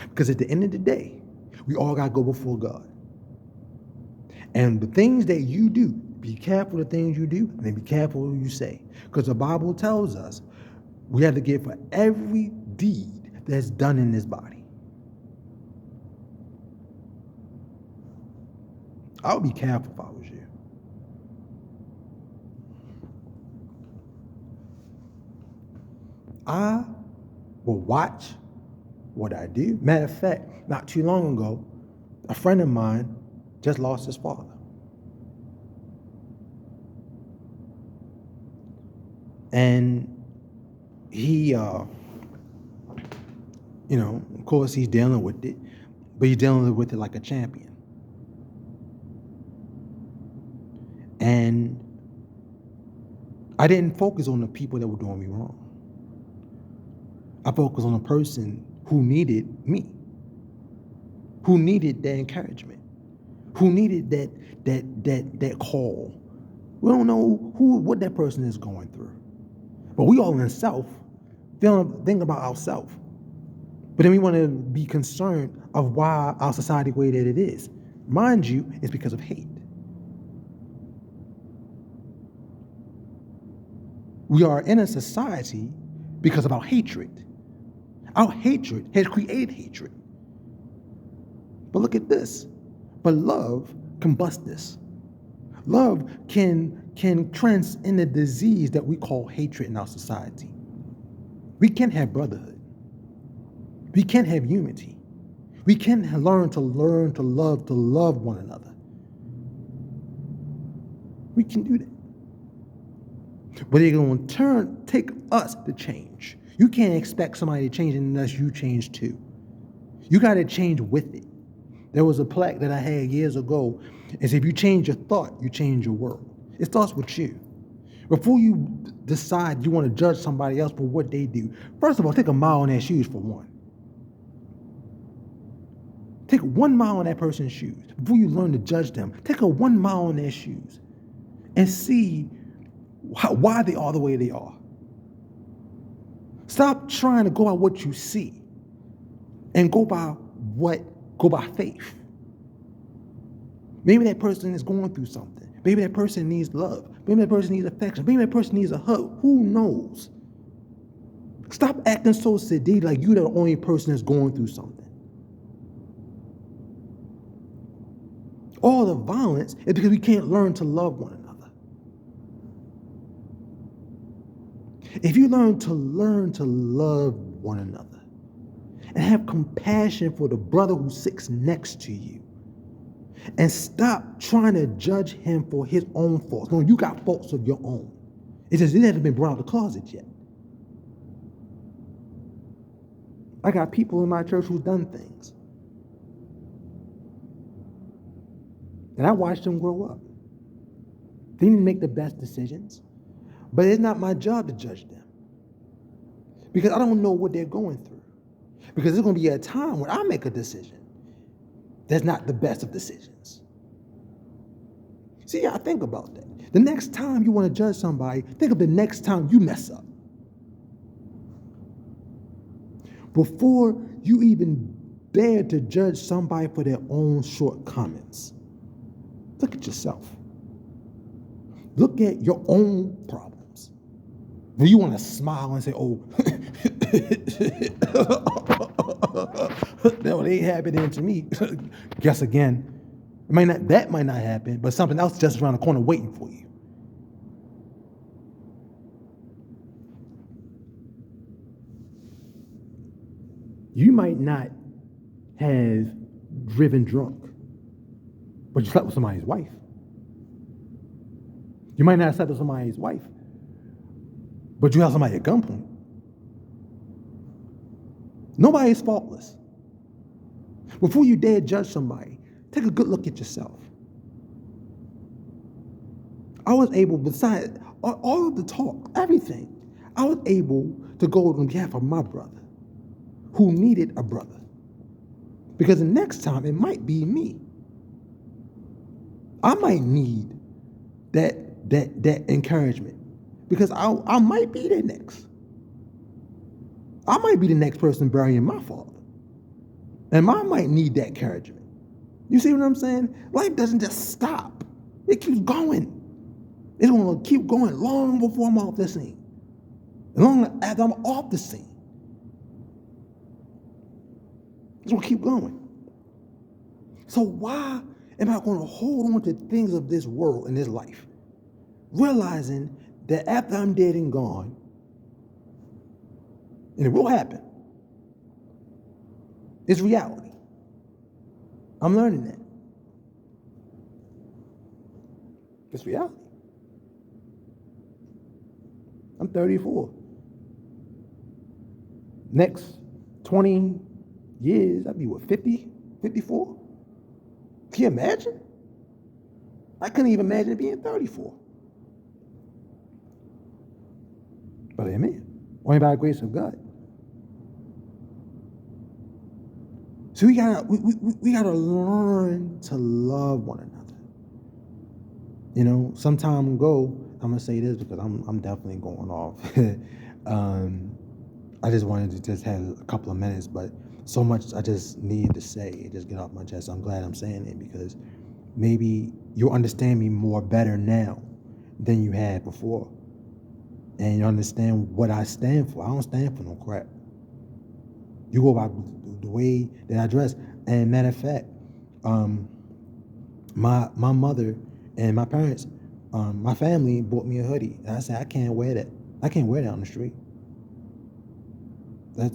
Because at the end of the day, we all got to go before God. And the things that you do, be careful of the things you do, and then be careful what you say. Because the Bible tells us we have to give for every deed that's done in this body. I would be careful if I was you. I will watch what I do. Matter of fact, not too long ago, a friend of mine just lost his father. And he, of course he's dealing with it, but he's dealing with it like a champion. And I didn't focus on the people that were doing me wrong. I focused on a person who needed me, who needed that encouragement, who needed that call. We don't know what that person is going through, but we all in self think about ourselves. But then we want to be concerned of why our society the way that it is. Mind you, it's because of hate. We are in a society because of our hatred. Our hatred has created hatred. But look at this. But love combusts this. Love can transcend the disease that we call hatred in our society. We can have brotherhood. We can have unity. We can learn to love one another. We can do that. But it's going to take us to change. You can't expect somebody to change unless you change too. You got to change with it. There was a plaque that I had years ago. It's if you change your thought, you change your world. It starts with you. Before you decide you want to judge somebody else for what they do, first of all, take a mile in their shoes for one. Take 1 mile in that person's shoes. Before you learn to judge them, take a 1 mile in their shoes and see why they are the way they are. Stop trying to go by what you see and go by faith. Maybe that person is going through something. Maybe that person needs love. Maybe that person needs affection. Maybe that person needs a hug. Who knows? Stop acting so sedate like you're the only person that's going through something. All the violence is because we can't learn to love one another. If you learn to love one another and have compassion for the brother who sits next to you, and stop trying to judge him for his own faults. No, you got faults of your own. It's just it hasn't been brought out of the closet yet. I got people in my church who've done things. And I watched them grow up. They didn't make the best decisions. But it's not my job to judge them. Because I don't know what they're going through. Because there's going to be a time when I make a decision that's not the best of decisions. See, I think about that. The next time you want to judge somebody, think of the next time you mess up. Before you even dare to judge somebody for their own shortcomings, look at yourself. Look at your own problems. Do you want to smile and say, oh, no, they ain't happening to me. Guess again. That might not happen, but something else just around the corner waiting for you. You might not have driven drunk, but you slept with somebody's wife. You might not have slept with somebody's wife, but you have somebody at gunpoint. Nobody is faultless. Before you dare judge somebody, take a good look at yourself. I was able, besides all of the talk, everything, I was able to go on behalf of my brother who needed a brother. Because the next time it might be me. I might need that encouragement because I might be the next. I might be the next person burying my father. And I might need that encouragement. You see what I'm saying? Life doesn't just stop. It keeps going. It's going to keep going long before I'm off the scene. Long after I'm off the scene. It's going to keep going. So why am I going to hold on to things of this world and this life? Realizing that after I'm dead and gone, and it will happen, it's reality. I'm learning that. It's reality. I'm 34. Next 20 years, I'll be what, 50, 54? Can you imagine? I couldn't even imagine being 34. But amen. Only by the grace of God. So we gotta learn to love one another. You know, some time ago, I'm gonna say this because I'm definitely going off. I just wanted to just have a couple of minutes, but so much I just needed to say it, just get off my chest. I'm glad I'm saying it because maybe you'll understand me more better now than you had before. And you understand what I stand for. I don't stand for no crap. You go by the way that I dress. And matter of fact, my mother And my parents, my family bought me a hoodie, and I said I can't wear that. I can't wear that on the street. I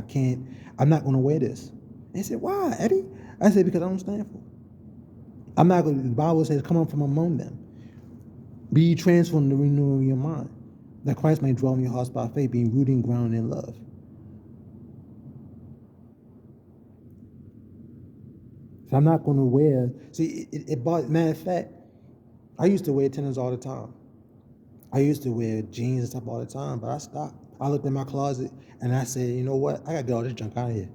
can't. I'm not going to wear this. And they said, why, Eddie? I said because I don't stand for it. I'm not going to. The Bible says, come on from among them. Be ye transformed in the renewal of your mind, that Christ may dwell in your hearts by faith, being rooted and grounded in love. So I'm not going to wear. See, matter of fact, I used to wear tennis all the time. I used to wear jeans and stuff all the time, but I stopped. I looked in my closet and I said, you know what? I got to get all this junk out of here.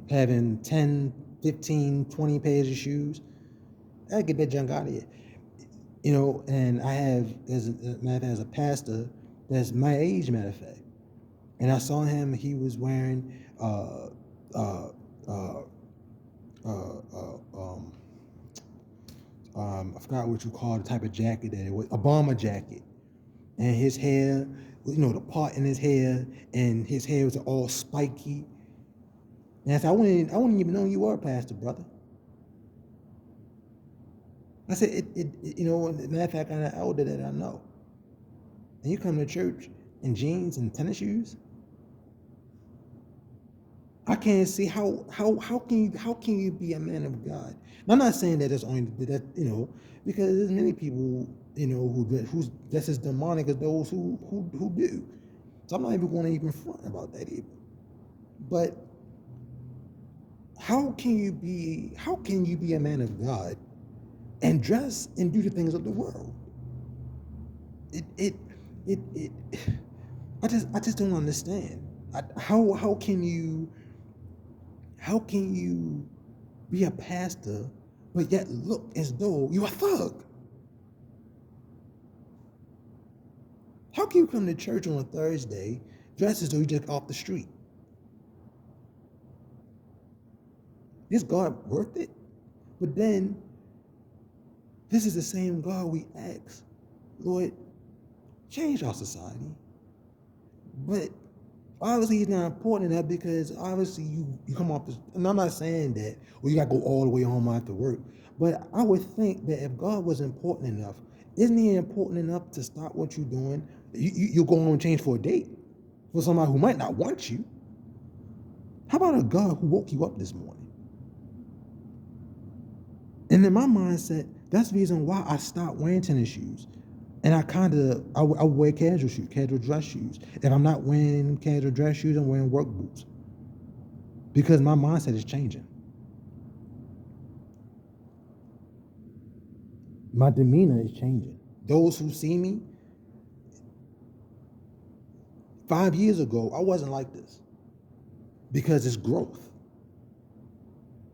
Having 10, 15, 20 pairs of shoes, I got to get that junk out of here. And I have, as a pastor that's my age, matter of fact. And I saw him, he was wearing I forgot what you call the type of jacket that it was, a bomber jacket. And his hair, the part in his hair, and his hair was all spiky. And I said, I wouldn't even know you were a pastor, brother. I said, matter of fact, I'm an elder that I know. And you come to church in jeans and tennis shoes? I can't see how can you be a man of God? And I'm not saying that it's only that because there's many people who's that's as demonic as those who do. So I'm not even going to even front about that even. But how can you be a man of God and dress and do the things of the world? I just don't understand. How can you be a pastor but yet look as though you're a thug? How can you come to church on a Thursday dressed as though you just off the street? Is God worth it? But then, this is the same God we ask, Lord, change our society. But obviously he's not important enough because obviously you come off this, and I'm not saying that, you got to go all the way home after work. But I would think that if God was important enough, isn't he important enough to stop what you're doing? You'll go home and change for a date for somebody who might not want you. How about a God who woke you up this morning? And in my mindset, that's the reason why I stopped wearing tennis shoes. And I wear casual shoes, casual dress shoes. If I'm not wearing casual dress shoes, I'm wearing work boots. Because my mindset is changing. My demeanor is changing. Those who see me, 5 years ago, I wasn't like this. Because it's growth.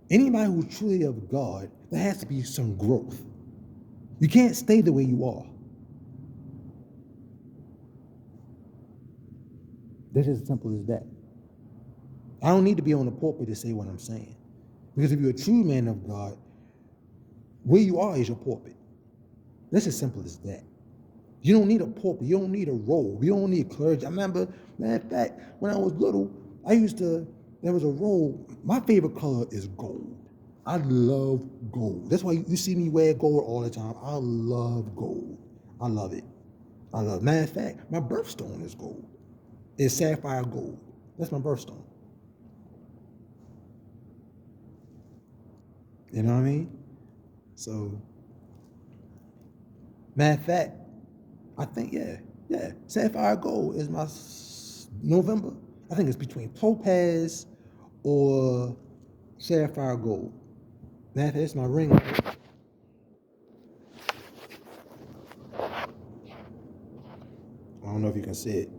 Anybody who's truly of God, there has to be some growth. You can't stay the way you are. That's as simple as that. I don't need to be on the pulpit to say what I'm saying. Because if you're a true man of God, where you are is your pulpit. That's as simple as that. You don't need a pulpit. You don't need a robe. You don't need clergy. I remember, matter of fact, when I was little, there was a robe. My favorite color is gold. I love gold. That's why you see me wear gold all the time. I love gold. I love it. Matter of fact, my birthstone is gold. It's sapphire gold. That's my birthstone. You know what I mean? So, matter of fact, I think, yeah. Sapphire gold is my November. I think it's between topaz or sapphire gold. Matter of fact, it's my ring. I don't know if you can see it.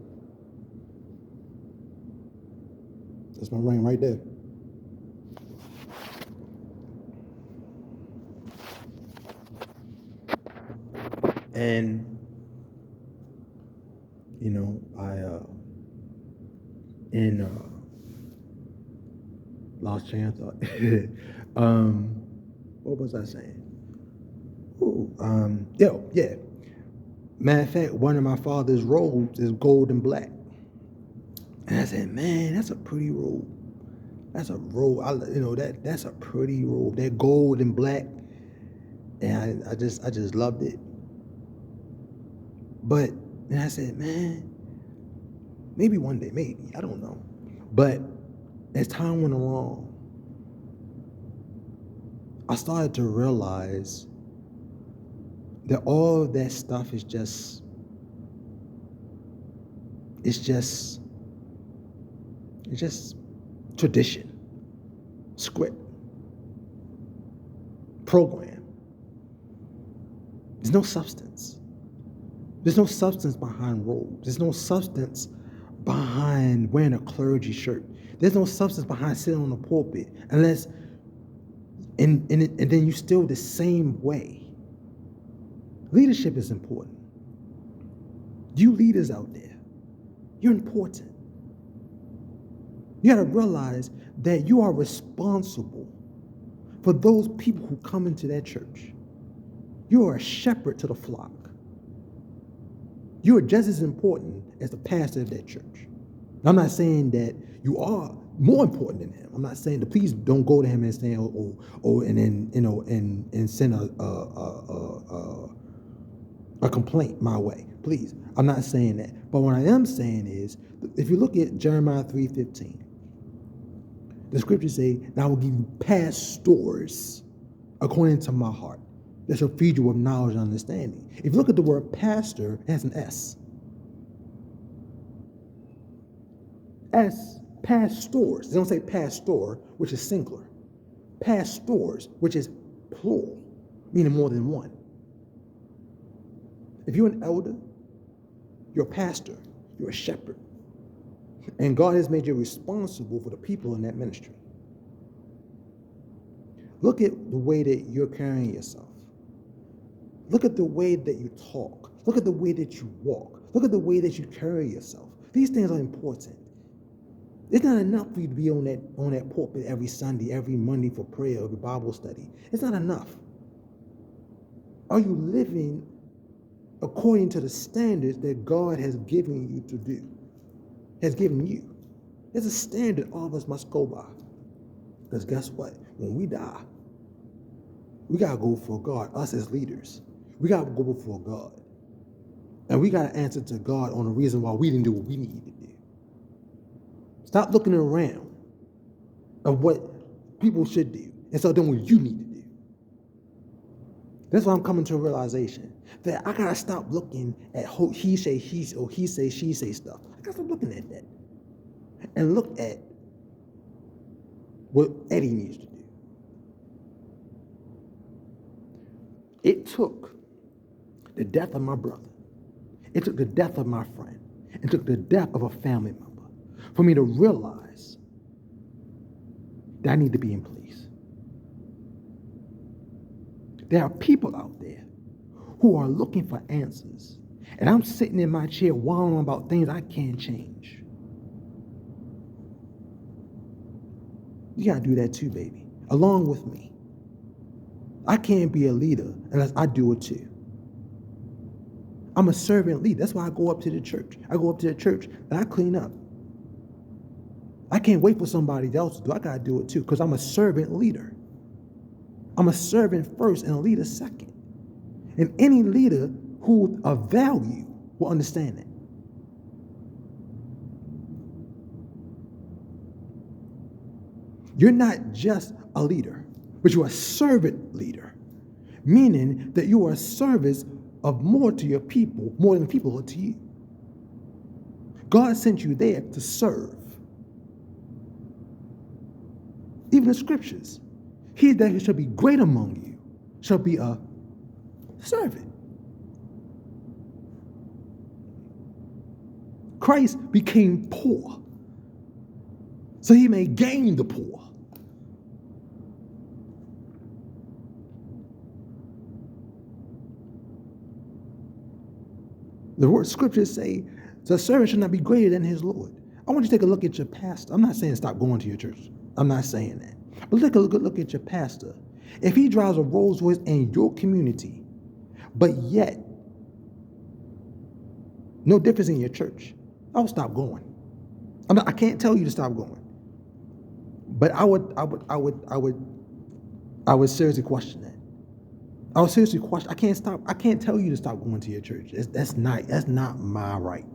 That's my ring right there. And lost train of thought. What was I saying? Yeah. Matter of fact, one of my father's robes is gold and black. And I said, man, that's a pretty robe. That's a robe. That's a pretty robe. That gold and black. And I just loved it. But then I said, man, maybe one day, maybe, I don't know. But as time went along, I started to realize that all of that stuff is just tradition, script, program. There's no substance. There's no substance behind robes. There's no substance behind wearing a clergy shirt. There's no substance behind sitting on the pulpit unless, and then you still the same way. Leadership is important. You leaders out there, you're important. You got to realize that you are responsible for those people who come into that church. You are a shepherd to the flock. You are just as important as the pastor of that church. I'm not saying that you are more important than him. I'm not saying that. Please don't go to him and say, and then and send a complaint my way. Please, I'm not saying that. But what I am saying is, if you look at Jeremiah 3:15, the scriptures say, "And I will give you pastors according to my heart, that shall feed you with knowledge and understanding." If you look at the word pastor, it has an S. Pastors. They don't say pastor, which is singular. Pastors, which is plural, meaning more than one. If you're an elder, you're a pastor, you're a shepherd. And God has made you responsible for the people in that ministry. Look at the way that you're carrying yourself. Look at the way that you talk. Look at the way that you walk. Look at the way that you carry yourself. These things are important. It's not enough for you to be on that pulpit every Sunday, every Monday for prayer, every Bible study. It's not enough. Are you living according to the standards that God has given you to do? Has given you. There's a standard all of us must go by. Because guess what? When we die, we got to go before God, us as leaders. We got to go before God. And we got to answer to God on the reason why we didn't do what we needed to do. Stop looking around of what people should do and start doing what you need to do. That's why I'm coming to a realization that I got to stop looking at he say, she say stuff. I got to stop looking at that and look at what Eddie needs to do. It took the death of my brother. It took the death of my friend. It took the death of a family member for me to realize that I need to be in place. There are people out there who are looking for answers, and I'm sitting in my chair wallowing about things I can't change. You gotta do that too, baby, along with me. I can't be a leader unless I do it too. I'm a servant leader. That's why I go up to the church. I go up to the church and I clean up. I can't wait for somebody else to do it. I gotta do it too, because I'm a servant leader. I'm a servant first and a leader second. And any leader who of value will understand that. You're not just a leader, but you're a servant leader, meaning that you are a service of more to your people, more than people are to you. God sent you there to serve. Even the scriptures, he that shall be great among you shall be a servant. Christ became poor so he may gain the poor. The word scriptures say the servant should not be greater than his Lord. I want you to take a look at your pastor. I'm not saying stop going to your church. I'm not saying that. But take a look at your pastor. If he drives a Rolls Royce in your community, but yet no difference in your church, I would stop going. I can't tell you to stop going, but I would seriously question that. I was seriously question. I can't tell you to stop going to your church. That's not my right.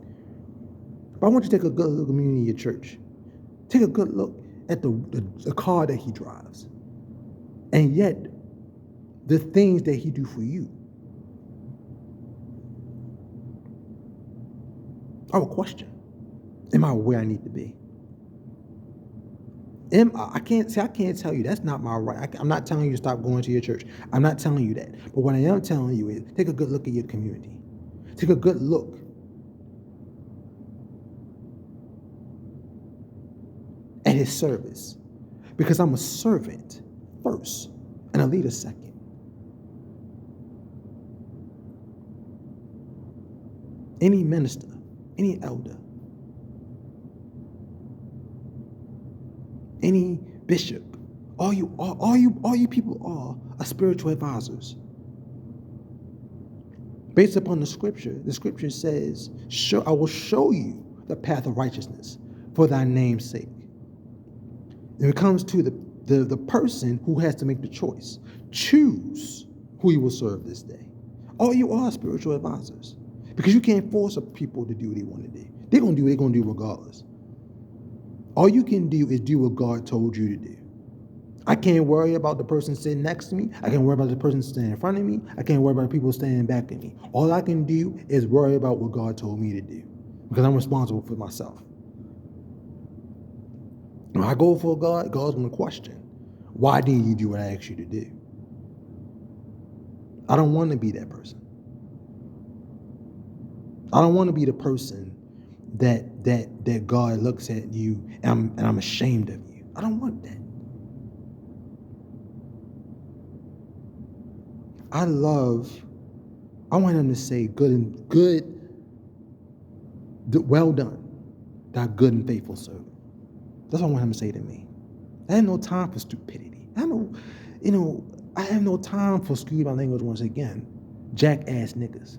But I want you to take a good look at me in your church. Take a good look at the car that he drives. And yet, the things that he do for you. I have a question. Am I where I need to be? I can't tell you. That's not my right. I'm not telling you to stop going to your church. I'm not telling you that. But what I am telling you is take a good look at your community. Take a good look at his service. Because I'm a servant first and a leader second. Any minister, any elder, any bishop, all you people are spiritual advisors. Based upon the scripture says, I will show you the path of righteousness for thy name's sake. When it comes to the person who has to make the choice, choose who you will serve this day. All you are spiritual advisors. Because you can't force people to do what they want to do. They're going to do what they're going to do regardless. All you can do is do what God told you to do. I can't worry about the person sitting next to me. I can't worry about the person standing in front of me. I can't worry about the people standing back of me. All I can do is worry about what God told me to do. Because I'm responsible for myself. When I go for God, God's going to question, why didn't you do what I asked you to do? I don't want to be that person. I don't want to be the person that God looks at you and I'm ashamed of you. I don't want that. I want him to say well done, thou good and faithful servant. That's what I want him to say to me. I have no time for stupidity. I have no time for, excuse my language once again, jackass niggas.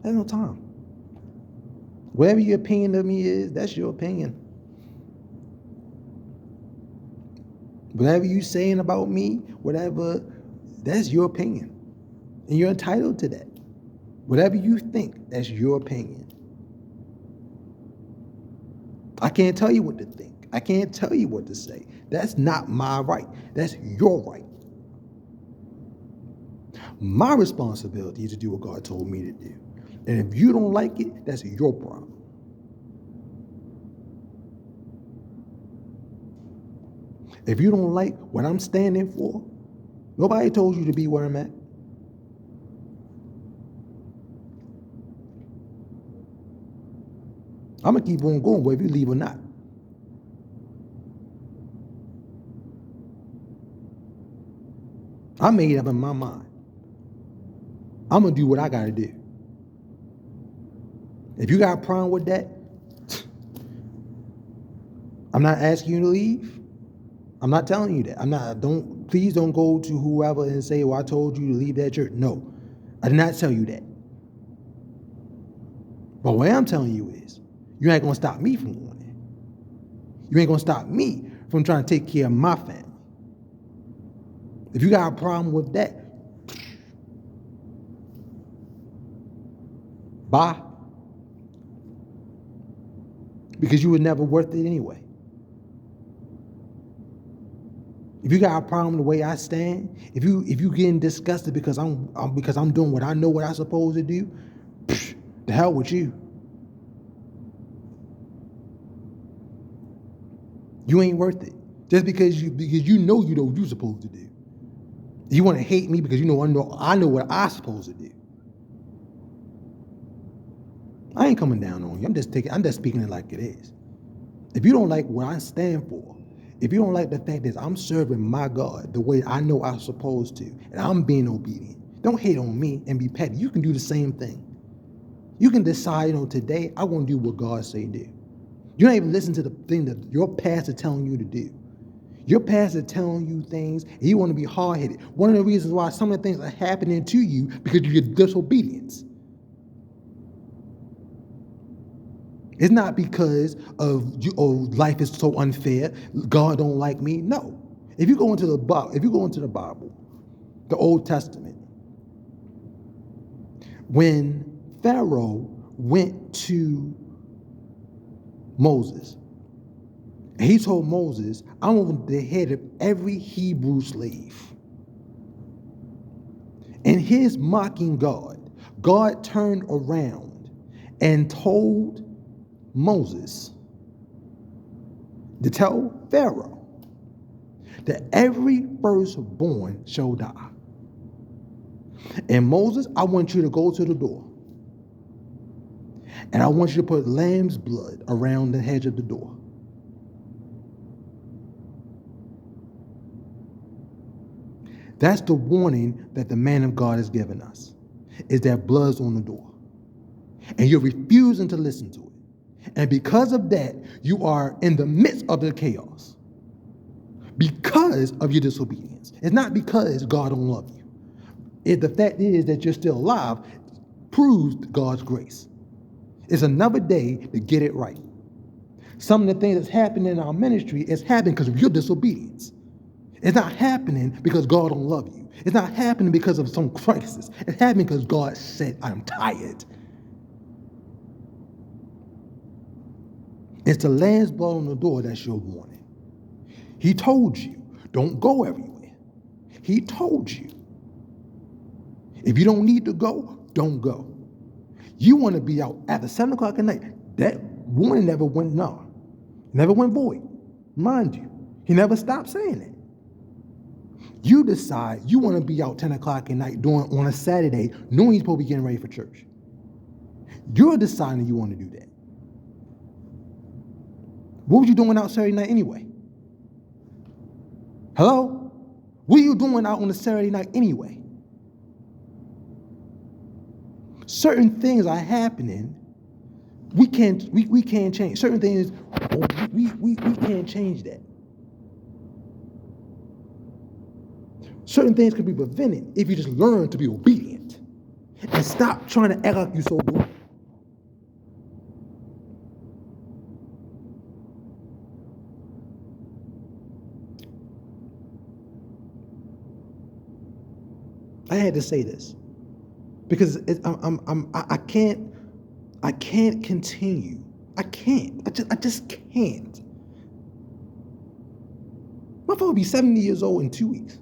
I have no time. Whatever your opinion of me is, that's your opinion. Whatever you saying about me, that's your opinion. And you're entitled to that. Whatever you think, that's your opinion. I can't tell you what to think. I can't tell you what to say. That's not my right. That's your right. My responsibility is to do what God told me to do. And if you don't like it, that's your problem. If you don't like what I'm standing for, nobody told you to be where I'm at. I'm going to keep on going whether you leave or not. I made up in my mind. I'm going to do what I got to do. If you got a problem with that, I'm not asking you to leave. I'm not telling you that. Please don't go to whoever and say, well, I told you to leave that church. No, I did not tell you that. But what I'm telling you is, you ain't going to stop me from going there. You ain't going to stop me from trying to take care of my family. If you got a problem with that, bye. Because you were never worth it anyway. If you got a problem the way I stand, if you getting disgusted because I'm doing what I know what I'm supposed to do, the hell with you. You ain't worth it. Just because you know what you're supposed to do. You want to hate me because I know what I'm supposed to do. I ain't coming down on you. I'm just speaking it like it is. If you don't like what I stand for, if you don't like the fact that I'm serving my God the way I know I'm supposed to, and I'm being obedient, don't hate on me and be petty. You can do the same thing. You can decide, today I want to do what God say do. You don't even listen to the thing that your pastor telling you to do. Your pastor telling you things, and you want to be hard-headed. One of the reasons why some of the things are happening to you because of your disobedience. It's not because of life is so unfair. God don't like me. No. If you go into the Bible, the Old Testament, when Pharaoh went to Moses, and he told Moses, I want the head of every Hebrew slave. In his mocking God, God turned around and told Moses to tell Pharaoh that every firstborn shall die. And Moses, I want you to go to the door. And I want you to put lamb's blood around the hedge of the door. That's the warning that the man of God has given us, is that blood's on the door. And you're refusing to listen to it. And because of that, you are in the midst of the chaos. Because of your disobedience. It's not because God don't love you. The fact is that you're still alive proves God's grace. It's another day to get it right. Some of the things that's happening in our ministry is happening because of your disobedience. It's not happening because God don't love you. It's not happening because of some crisis. It's happening because God said, I'm tired. It's the lamb's blood on the door that's your warning. He told you, don't go everywhere. He told you, if you don't need to go, don't go. You want to be out after 7 o'clock at night. That warning never went void. Mind you, he never stopped saying it. You decide you want to be out 10 o'clock at night on a Saturday, knowing you're supposed to be getting ready for church. You're deciding you want to do that. What were you doing out Saturday night anyway? Hello? What are you doing out on a Saturday night anyway? Certain things are happening. We can't change. Certain things, we can't change that. Certain things can be prevented if you just learn to be obedient and stop trying to act like you're so good. I had to say this because I can't continue. I just can't. My father will be 70 years old in 2 weeks.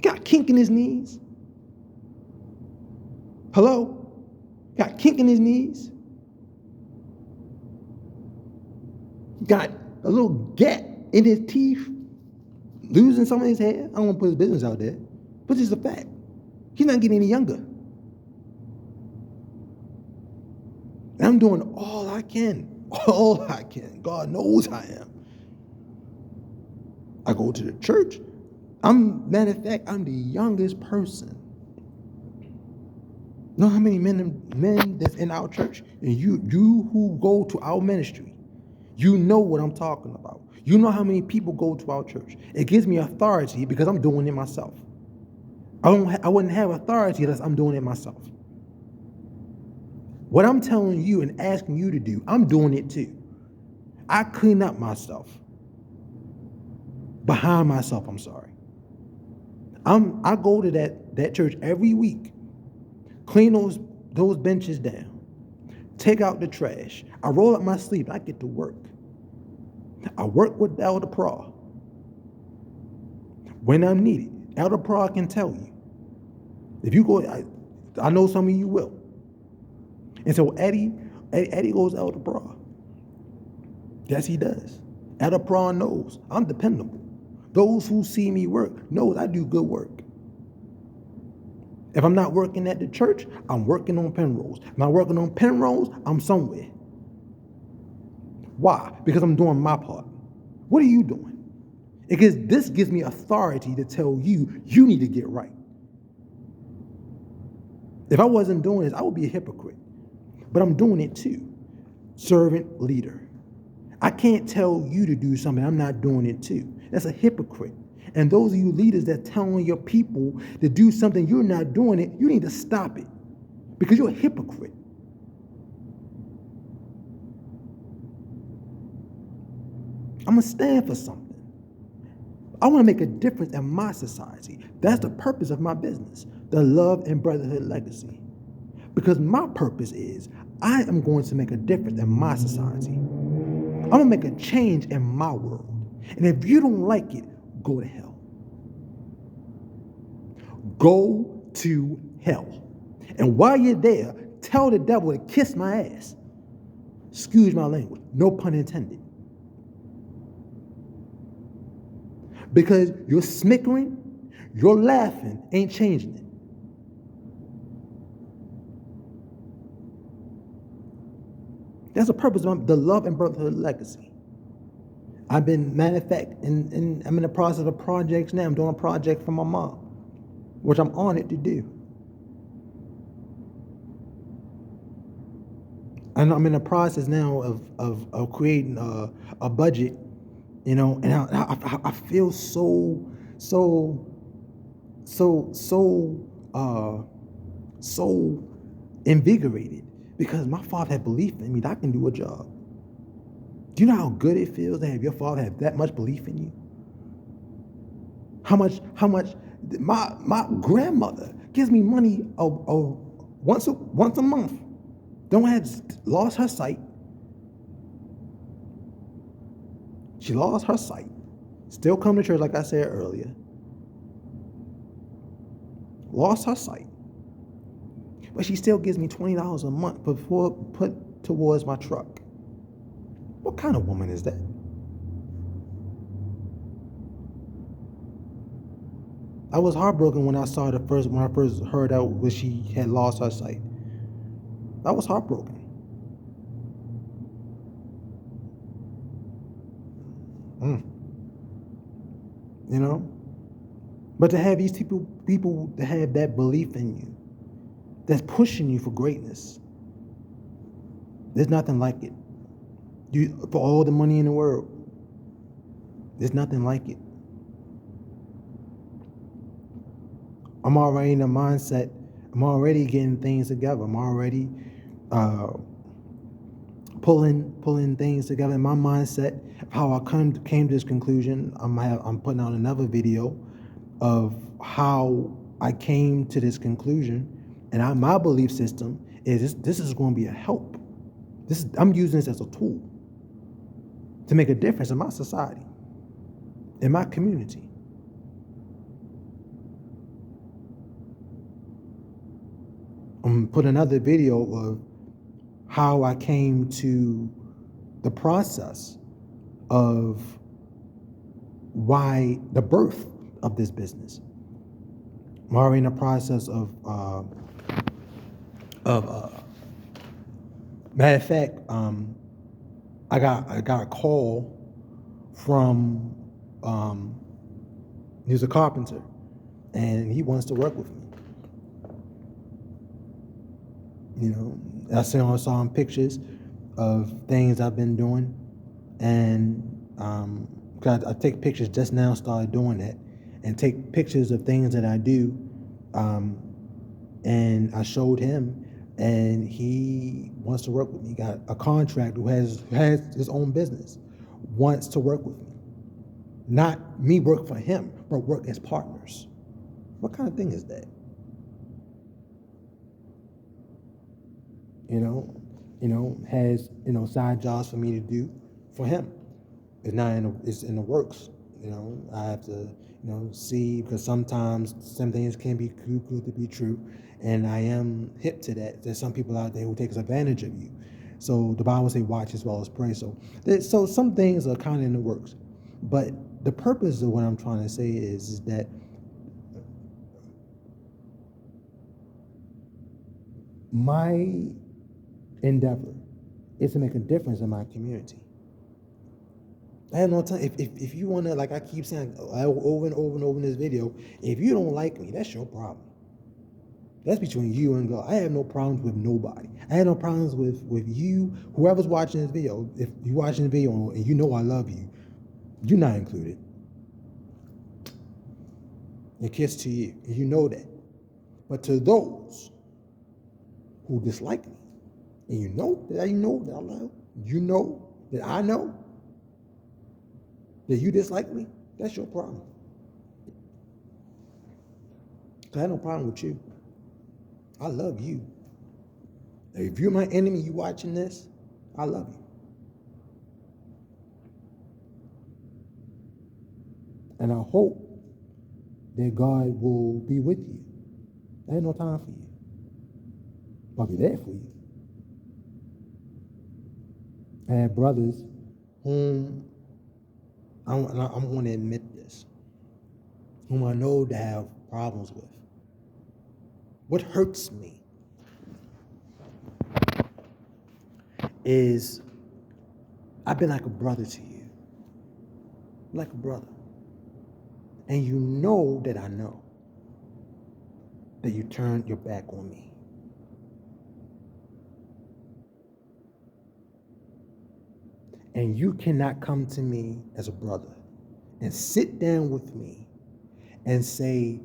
Got a kink in his knees. Hello? Got a kink in his knees. Got a little gap in his teeth. Losing some of his hair. I don't want to put his business out there. But it's a fact. He's not getting any younger. And I'm doing all I can. All I can. God knows I am. I go to the church. Matter of fact, I'm the youngest person. Know how many men that's in our church? And you who go to our ministry, you know what I'm talking about. You know how many people go to our church. It gives me authority because I'm doing it myself. I wouldn't have authority unless I'm doing it myself. What I'm telling you and asking you to do, I'm doing it too. I clean up myself. Behind myself, I'm sorry. I go to that church every week, clean those benches down, take out the trash. I roll up my sleeve. I get to work. I work with Elder Pra. When I'm needed, Elder Pra can tell you. If you go, I know some of you will. And so Eddie goes Elder Pra. Yes, he does. Elder Pra knows I'm dependable. Those who see me work knows I do good work. If I'm not working at the church, I'm working on Penrose. If I'm not working on Penrose, I'm somewhere. Why? Because I'm doing my part. What are you doing? Because this gives me authority to tell you, you need to get right. If I wasn't doing this, I would be a hypocrite. But I'm doing it too. Servant leader. I can't tell you to do something I'm not doing it too. That's a hypocrite. And those of you leaders that telling your people to do something you're not doing it, you need to stop it. Because you're a hypocrite. I'm going to stand for something. I want to make a difference in my society. That's the purpose of my business, the Love and Brotherhood Legacy. Because my purpose is I am going to make a difference in my society. I'm going to make a change in my world. And if you don't like it, go to hell. Go to hell. And while you're there, tell the devil to kiss my ass. Excuse my language. No pun intended. Because you're snickering, you're laughing, ain't changing it. That's the purpose of the Love and Brotherhood Legacy. I've been, matter of fact, I'm in the process of projects now. I'm doing a project for my mom, which I'm honored to do. And I'm in the process now of creating a budget, and I feel so invigorated because my father had belief in me that I can do a job. Do you know how good it feels to have your father have that much belief in you? How much my grandmother gives me money once a month. Don't have lost her sight. She lost her sight. Still come to church like I said earlier. Lost her sight. But she still gives me $20 a month before put towards my truck. What kind of woman is that? I was heartbroken when I first heard out when she had lost her sight. I was heartbroken. But to have these people that have that belief in you, that's pushing you for greatness, there's nothing like it. For all the money in the world, there's nothing like it. I'm already in a mindset. I'm already getting things together. I'm already pulling things together in my mindset of how I came to this conclusion. I'm putting out another video of how I came to this conclusion, and my belief system is this is going to be a help. I'm using this as a tool to make a difference in my society, in my community. I'm put another video of how I came to the process of why the birth of this business. I'm already in the process of matter of fact, I got a call from he was a carpenter and he wants to work with me. I saw him pictures of things I've been doing, and I take pictures just now, started doing that, and take pictures of things that I do, and I showed him, and he wants to work with me. Got a contractor who has his own business, wants to work with me. Not me work for him, but work as partners. What kind of thing is that? Has side jobs for me to do for him. It's in the works. I have to see, because sometimes some things can be too good to be true, and I am hip to that. There's some people out there who takes advantage of you. So the Bible says, "Watch as well as pray." So some things are kind of in the works, but the purpose of what I'm trying to say is that my endeavor is to make a difference in my community. I have no time. If you want to, like I keep saying over and over and over in this video, if you don't like me, that's your problem. That's between you and God. I have no problems with nobody. I have no problems with you, whoever's watching this video. If you're watching the video and I love you, you're not included. A kiss to you, and you know that. But to those who dislike me, and you know that I love, that I know that you dislike me, that's your problem. I have no problem with you. I love you. If you're my enemy, you watching this, I love you. And I hope that God will be with you. I have no time for you. I'll be there for you. I have brothers whom I'm going to admit this, whom I know to have problems with. What hurts me is I've been like a brother to you, like a brother. And you know that I know that you turned your back on me. And you cannot come to me as a brother and sit down with me and say,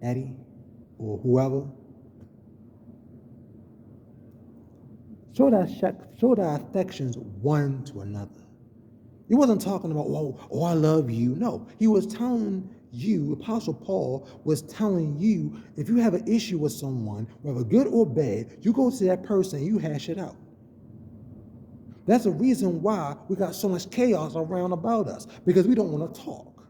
Eddie, or whoever, show thy affections one to another. He wasn't talking about, oh, I love you. No, he was telling you, Apostle Paul was telling you, if you have an issue with someone, whether good or bad, you go to that person and you hash it out. That's the reason why we got so much chaos around about us, because we don't want to talk.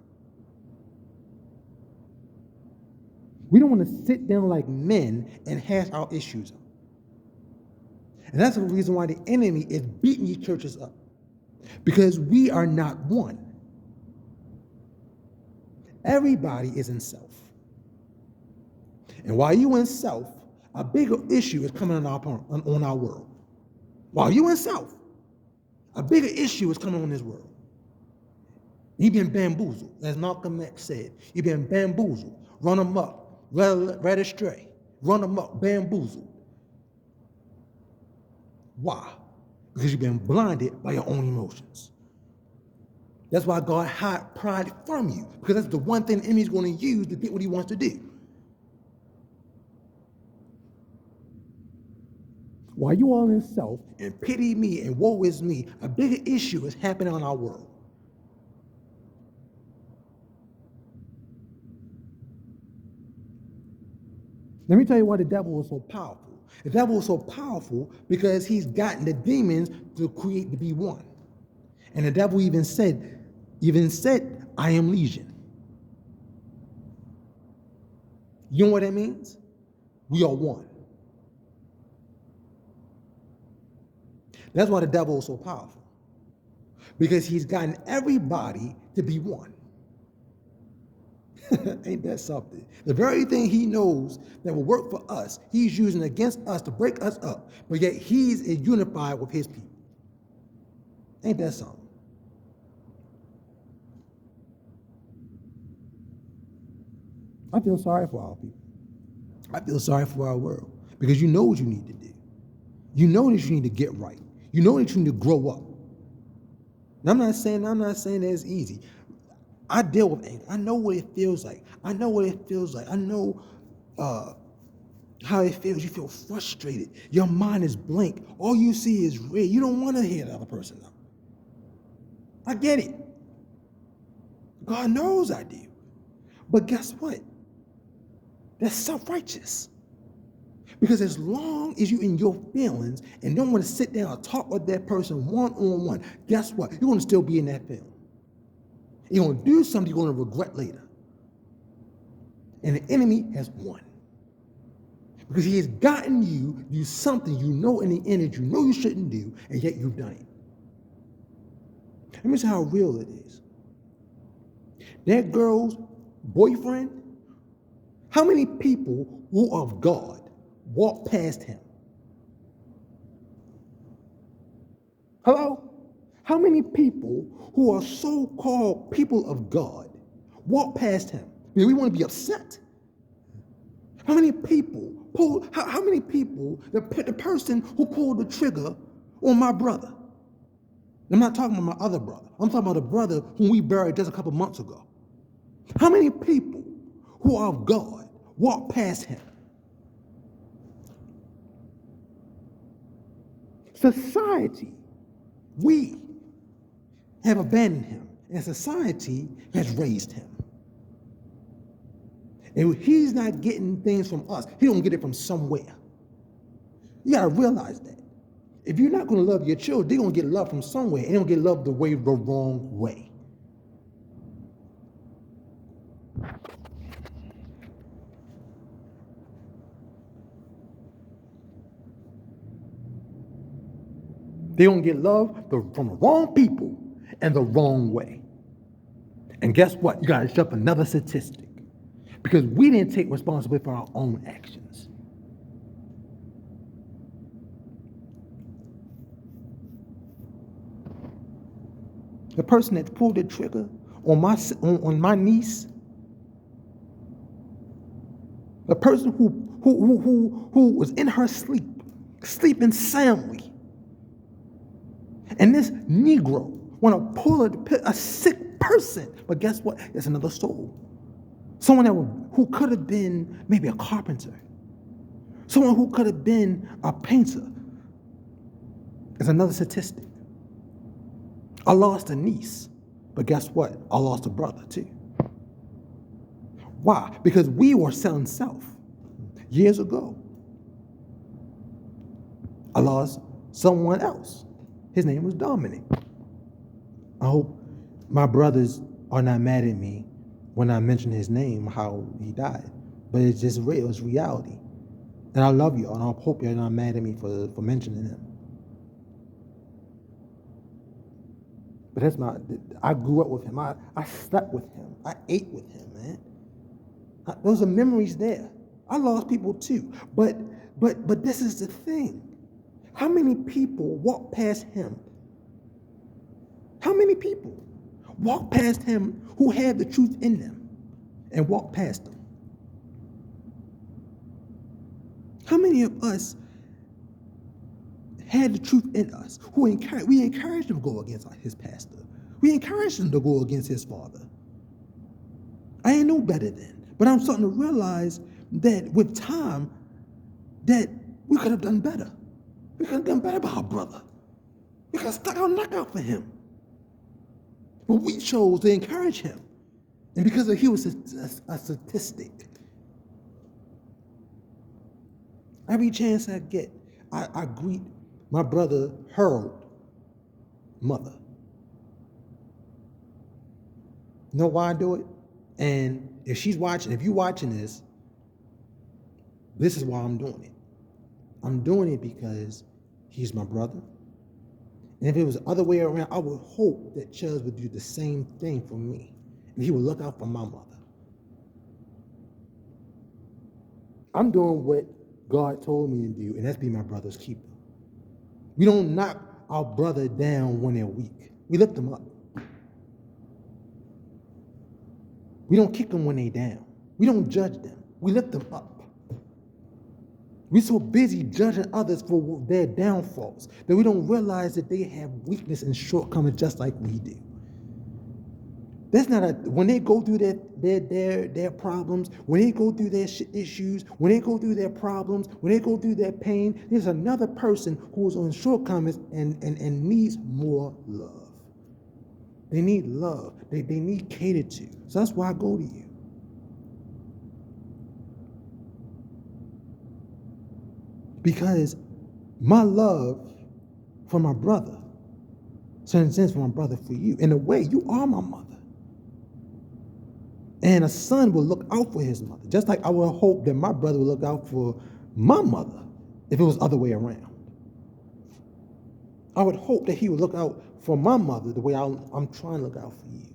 We don't want to sit down like men and hash our issues out. And that's the reason why the enemy is beating these churches up, because we are not one. Everybody is in self. And while you in self, a bigger issue is coming on our world. While you in self, a bigger issue is coming on this world. You've been bamboozled, as Malcolm X said. You've been bamboozled, run amok, led astray, run amok, bamboozled. Why? Because you've been blinded by your own emotions. That's why God hid pride from you, because that's the one thing the enemy's going to use to get what he wants to do. While you all in self and pity me and woe is me, a bigger issue is happening in our world. Let me tell you why the devil was so powerful. The devil was so powerful because he's gotten the demons to create to be one. And the devil even said, I am legion. You know what that means? We are one. That's why the devil is so powerful, because he's gotten everybody to be one. Ain't that something? The very thing he knows that will work for us, he's using against us to break us up, but yet he's unified with his people. Ain't that something? I feel sorry for our people. I feel sorry for our world, because you know what you need to do. You know that you need to get right. You know that you need to grow up. And I'm not saying that it's easy. I deal with anger. I know what it feels like. I know how it feels. You feel frustrated. Your mind is blank. All you see is red. You don't want to hear the other person out. I get it. God knows I do. But guess what? That's self-righteous. Because as long as you're in your feelings and don't want to sit down and talk with that person one-on-one, guess what? You're going to still be in that feeling. You're going to do something you're going to regret later. And the enemy has won. Because he has gotten you to do something you know in the end that you know you shouldn't do, and yet you've done it. Let me see how real it is. That girl's boyfriend, how many people who are of God walk past him? Hello? How many people who are so-called people of God walk past him? Because we want to be upset. How many people the person who pulled the trigger on my brother? I'm not talking about my other brother. I'm talking about the brother whom we buried just a couple months ago. How many people who are of God walk past him? Society, we have abandoned him, and society has raised him. And he's not getting things from us. He don't get it from somewhere. You got to realize that. If you're not going to love your children, they're going to get love from somewhere. And they don't get love the wrong way. They don't get love from the wrong people and the wrong way. And guess what? You got to jump another statistic. Because we didn't take responsibility for our own actions. The person that pulled the trigger on my niece, the person who was in her sleeping soundly, and this Negro want to pull a sick person, but guess what? There's another soul. Someone who could have been maybe a carpenter. Someone who could have been a painter. There's another statistic. I lost a niece, but guess what? I lost a brother too. Why? Because we were selling self years ago. I lost someone else. His name was Dominic. I hope my brothers are not mad at me when I mention his name, how he died. But it's just real, it's reality. And I love you, and I hope you're not mad at me for mentioning him. But I grew up with him. I slept with him. I ate with him, man. Those are memories there. I lost people too. But this is the thing. How many people walk past him? How many people walk past him who had the truth in them and walk past him? How many of us had the truth in us? We encouraged him to go against his pastor. We encouraged him to go against his father. I ain't no better then. But I'm starting to realize that with time, that we could have done better. We could have done better by our brother. We could have stuck our neck out for him. But we chose to encourage him. And because he was a statistic. Every chance I get, I greet my brother Harold, mother. You know why I do it? And if you're watching this is why I'm doing it. I'm doing it because he's my brother. And if it was the other way around, I would hope that Chubbs would do the same thing for me. And he would look out for my mother. I'm doing what God told me to do, and that's be my brother's keeper. We don't knock our brother down when they're weak. We lift them up. We don't kick them when they're down. We don't judge them. We lift them up. We're so busy judging others for their downfalls that we don't realize that they have weakness and shortcomings just like we do. That's not when they go through their problems, when they go through their issues, when they go through their problems, when they go through their pain, there's another person who's on shortcomings and needs more love. They need love. They need catered to. So that's why I go to you. Because my love for my brother, certain sense for my brother for you. In a way, you are my mother. And a son will look out for his mother, just like I would hope that my brother would look out for my mother if it was the other way around. I would hope that he would look out for my mother the way I'm trying to look out for you.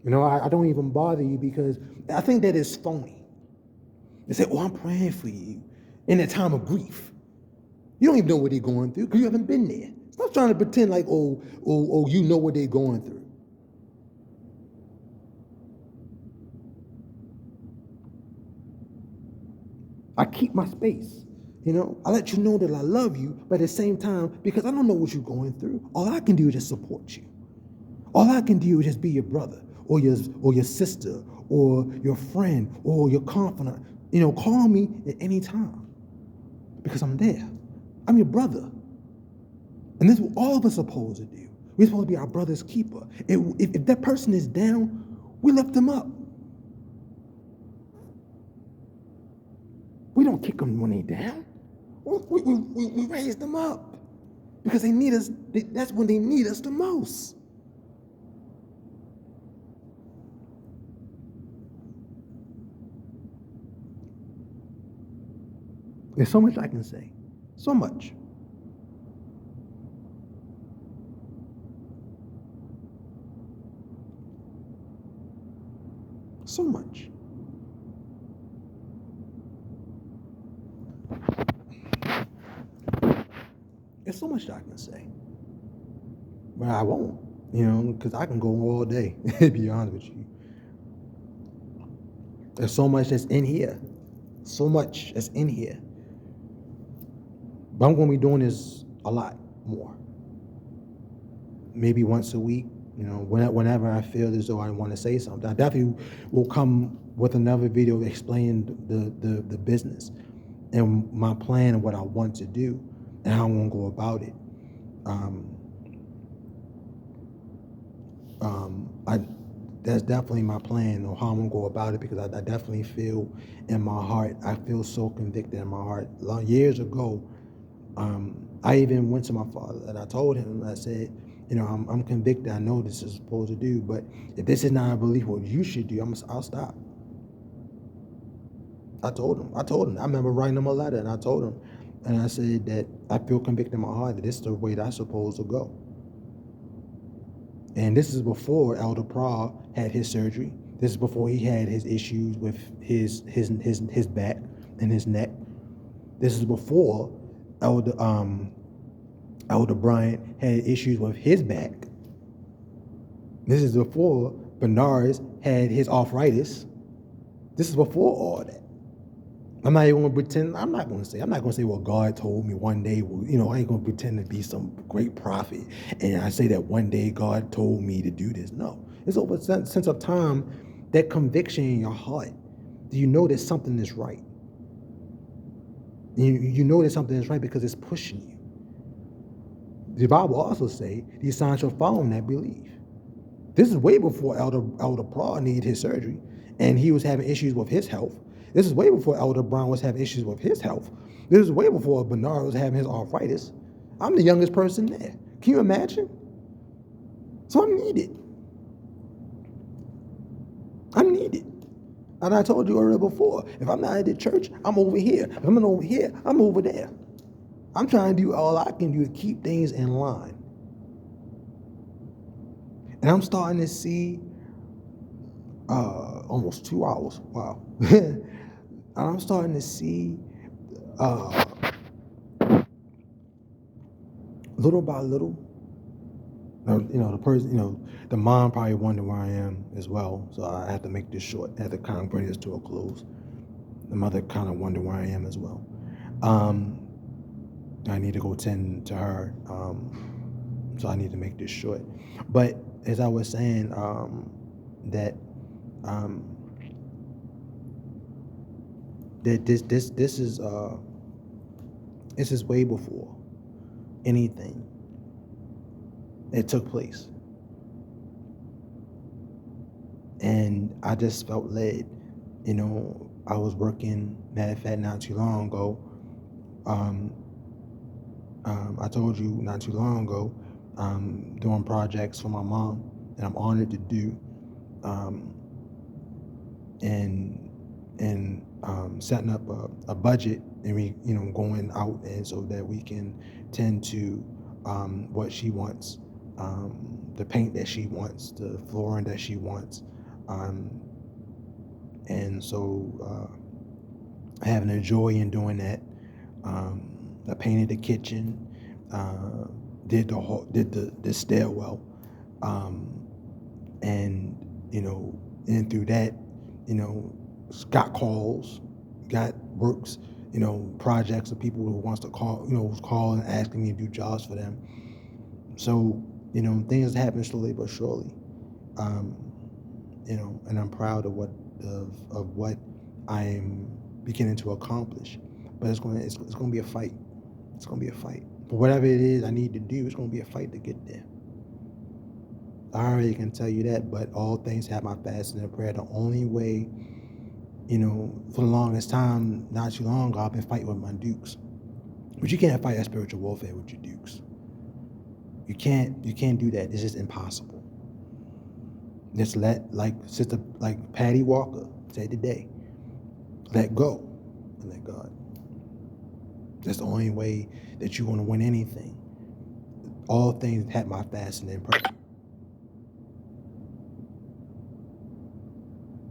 You know, I don't even bother you because I think that is phony. They say, I'm praying for you in a time of grief. You don't even know what they're going through because you haven't been there. Stop trying to pretend like, you know what they're going through. I keep my space. You know, I let you know that I love you, but at the same time, because I don't know what you're going through, all I can do is just support you. All I can do is just be your brother or your sister or your friend or your confidant. You know, call me at any time because I'm there. I'm your brother. And this is what all of us are supposed to do. We're supposed to be our brother's keeper. If that person is down, We lift them up. We don't kick them when they down. We raise them up because they need us. That's when they need us the most. There's so much I can say. So much. So much. There's so much I can say. But I won't, because I can go all day, to be honest with you. There's so much that's in here. So much that's in here. But I'm going to be doing this a lot more. Maybe once a week, whenever I feel as though I want to say something. I definitely will come with another video explaining the business and my plan and what I want to do and how I'm going to go about it. That's definitely my plan or how I'm going to go about it, because I definitely feel in my heart, I feel so convicted in my heart. Years ago, I even went to my father and I told him, I said, I'm convicted. I know this is supposed to do, but if this is not a belief what you should do, I'll stop. I told him. I remember writing him a letter and I told him, and I said that I feel convicted in my heart that this is the way that I'm supposed to go. And this is before Elder Pra had his surgery. This is before he had his issues with his back and his neck. This is before Elder Bryant had issues with his back. This is before Bernard's had his arthritis. This is before all that. I'm not even going to pretend. I'm not going to say, well, God told me one day. I ain't going to pretend to be some great prophet and I say that one day God told me to do this. No, it's over a sense of time, that conviction in your heart. Do you know that something is right? You know that something is right because it's pushing you. The Bible also say these signs shall follow them that believe. This is way before Elder Pra needed his surgery and he was having issues with his health. This is way before Elder Brown was having issues with his health. This is way before Bernard was having his arthritis. I'm the youngest person there. Can you imagine? So I'm needed. And I told you earlier before, if I'm not at the church, I'm over here. If I'm not over here, I'm over there. I'm trying to do all I can do to keep things in line. And I'm starting to see almost 2 hours. Wow. I'm starting to see little by little, the person, the mom probably wonder where I am as well. So I have to make this short. I have to kind of bring this to a close. The mother kind of wonder where I am as well. I need to go tend to her. So I need to make this short. But as I was saying, that this is way before anything that took place. And I just felt led, I was working, matter of fact, not too long ago. I told you not too long ago, doing projects for my mom, and I'm honored to do, and setting up a budget, and we, going out, and so that we can tend to what she wants, the paint that she wants, the flooring that she wants, and so having a joy in doing that. I painted the kitchen, did the stairwell, and and through that, got calls, got works, projects of people who wants to call, who's calling, asking me to do jobs for them. So things happen slowly but surely, and I'm proud of what I am beginning to accomplish. But it's going to be a fight. It's going to be a fight. But whatever it is I need to do, it's going to be a fight to get there. I already can tell you that, but all things have my fasting and prayer. The only way, for the longest time, not too long ago, I've been fighting with my dukes. But you can't fight a spiritual warfare with your dukes. You can't do that. It's just impossible. Just like Patty Walker said today, let go and let God. That's the only way that you're going to win anything. All things have my fasting and prayer.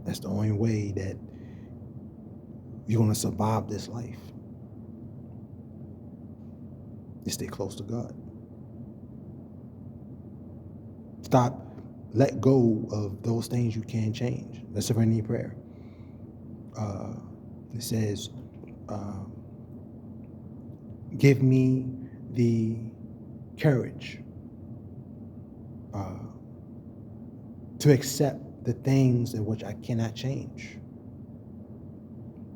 That's the only way that you're going to survive this life. You stay close to God. Let go of those things you can't change. That's serenity prayer. It says, give me the courage to accept the things in which I cannot change.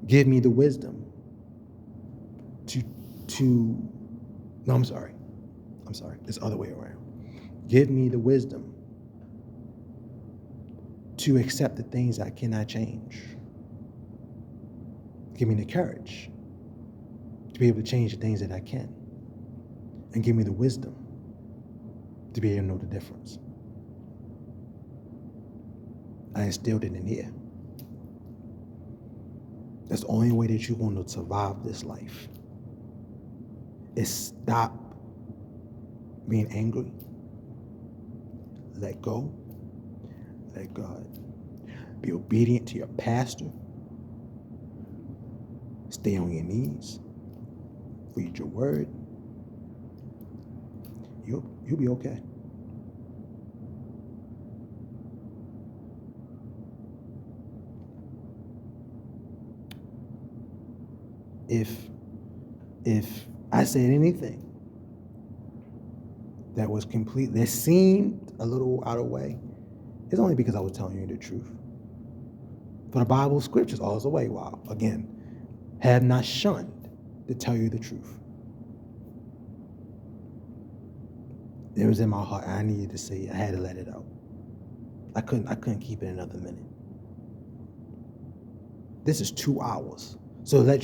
Give me the wisdom I'm sorry. It's the other way around. Give me the wisdom to accept the things I cannot change. Give me the courage to be able to change the things that I can. And give me the wisdom to be able to know the difference. I instilled it in here. That's the only way that you're going to survive this life. Is stop being angry. Let go. Let God. Be obedient to your pastor. Stay on your knees. Read your word. You'll be okay. If I said anything that seemed a little out of way, it's only because I was telling you the truth. For the Bible scriptures all the way, again, have not shunned to tell you the truth. It was in my heart. I needed to say it. I had to let it out. I couldn't keep it another minute. This is 2 hours. So that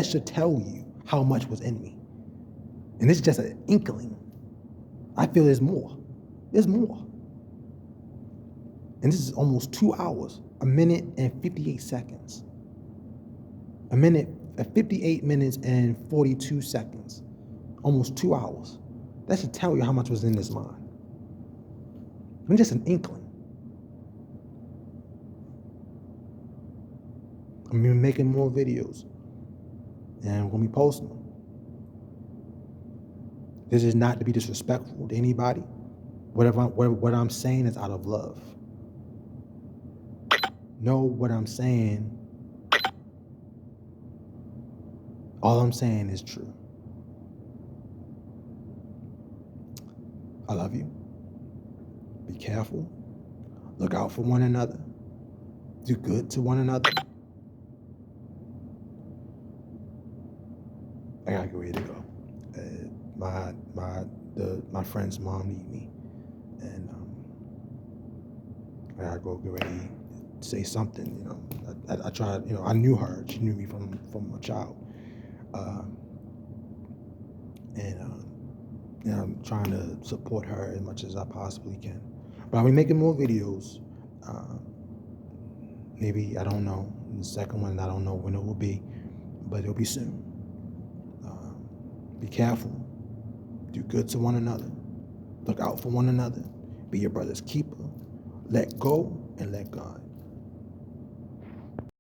should tell you how much was in me. And this is just an inkling. I feel there's more. There's more. And this is almost 2 hours, 1 minute and 58 seconds. 58 minutes and 42 seconds. Almost 2 hours. That should tell you how much was in this mind. I'm just an inkling. I'm going to be making more videos. And I'm going to be posting them. This is not to be disrespectful to anybody. What I'm saying is out of love. Know what I'm saying. All I'm saying is true. I love you. Be careful. Look out for one another. Do good to one another. I gotta get ready to go. My friend's mom need me, and I gotta go get ready to say something. I tried. I knew her. She knew me from a child, and I'm trying to support her as much as I possibly can. But I'll be making more videos. Maybe, I don't know. The second one, I don't know when it will be, but it'll be soon. Be careful. Do good to one another. Look out for one another. Be your brother's keeper. Let go and let God.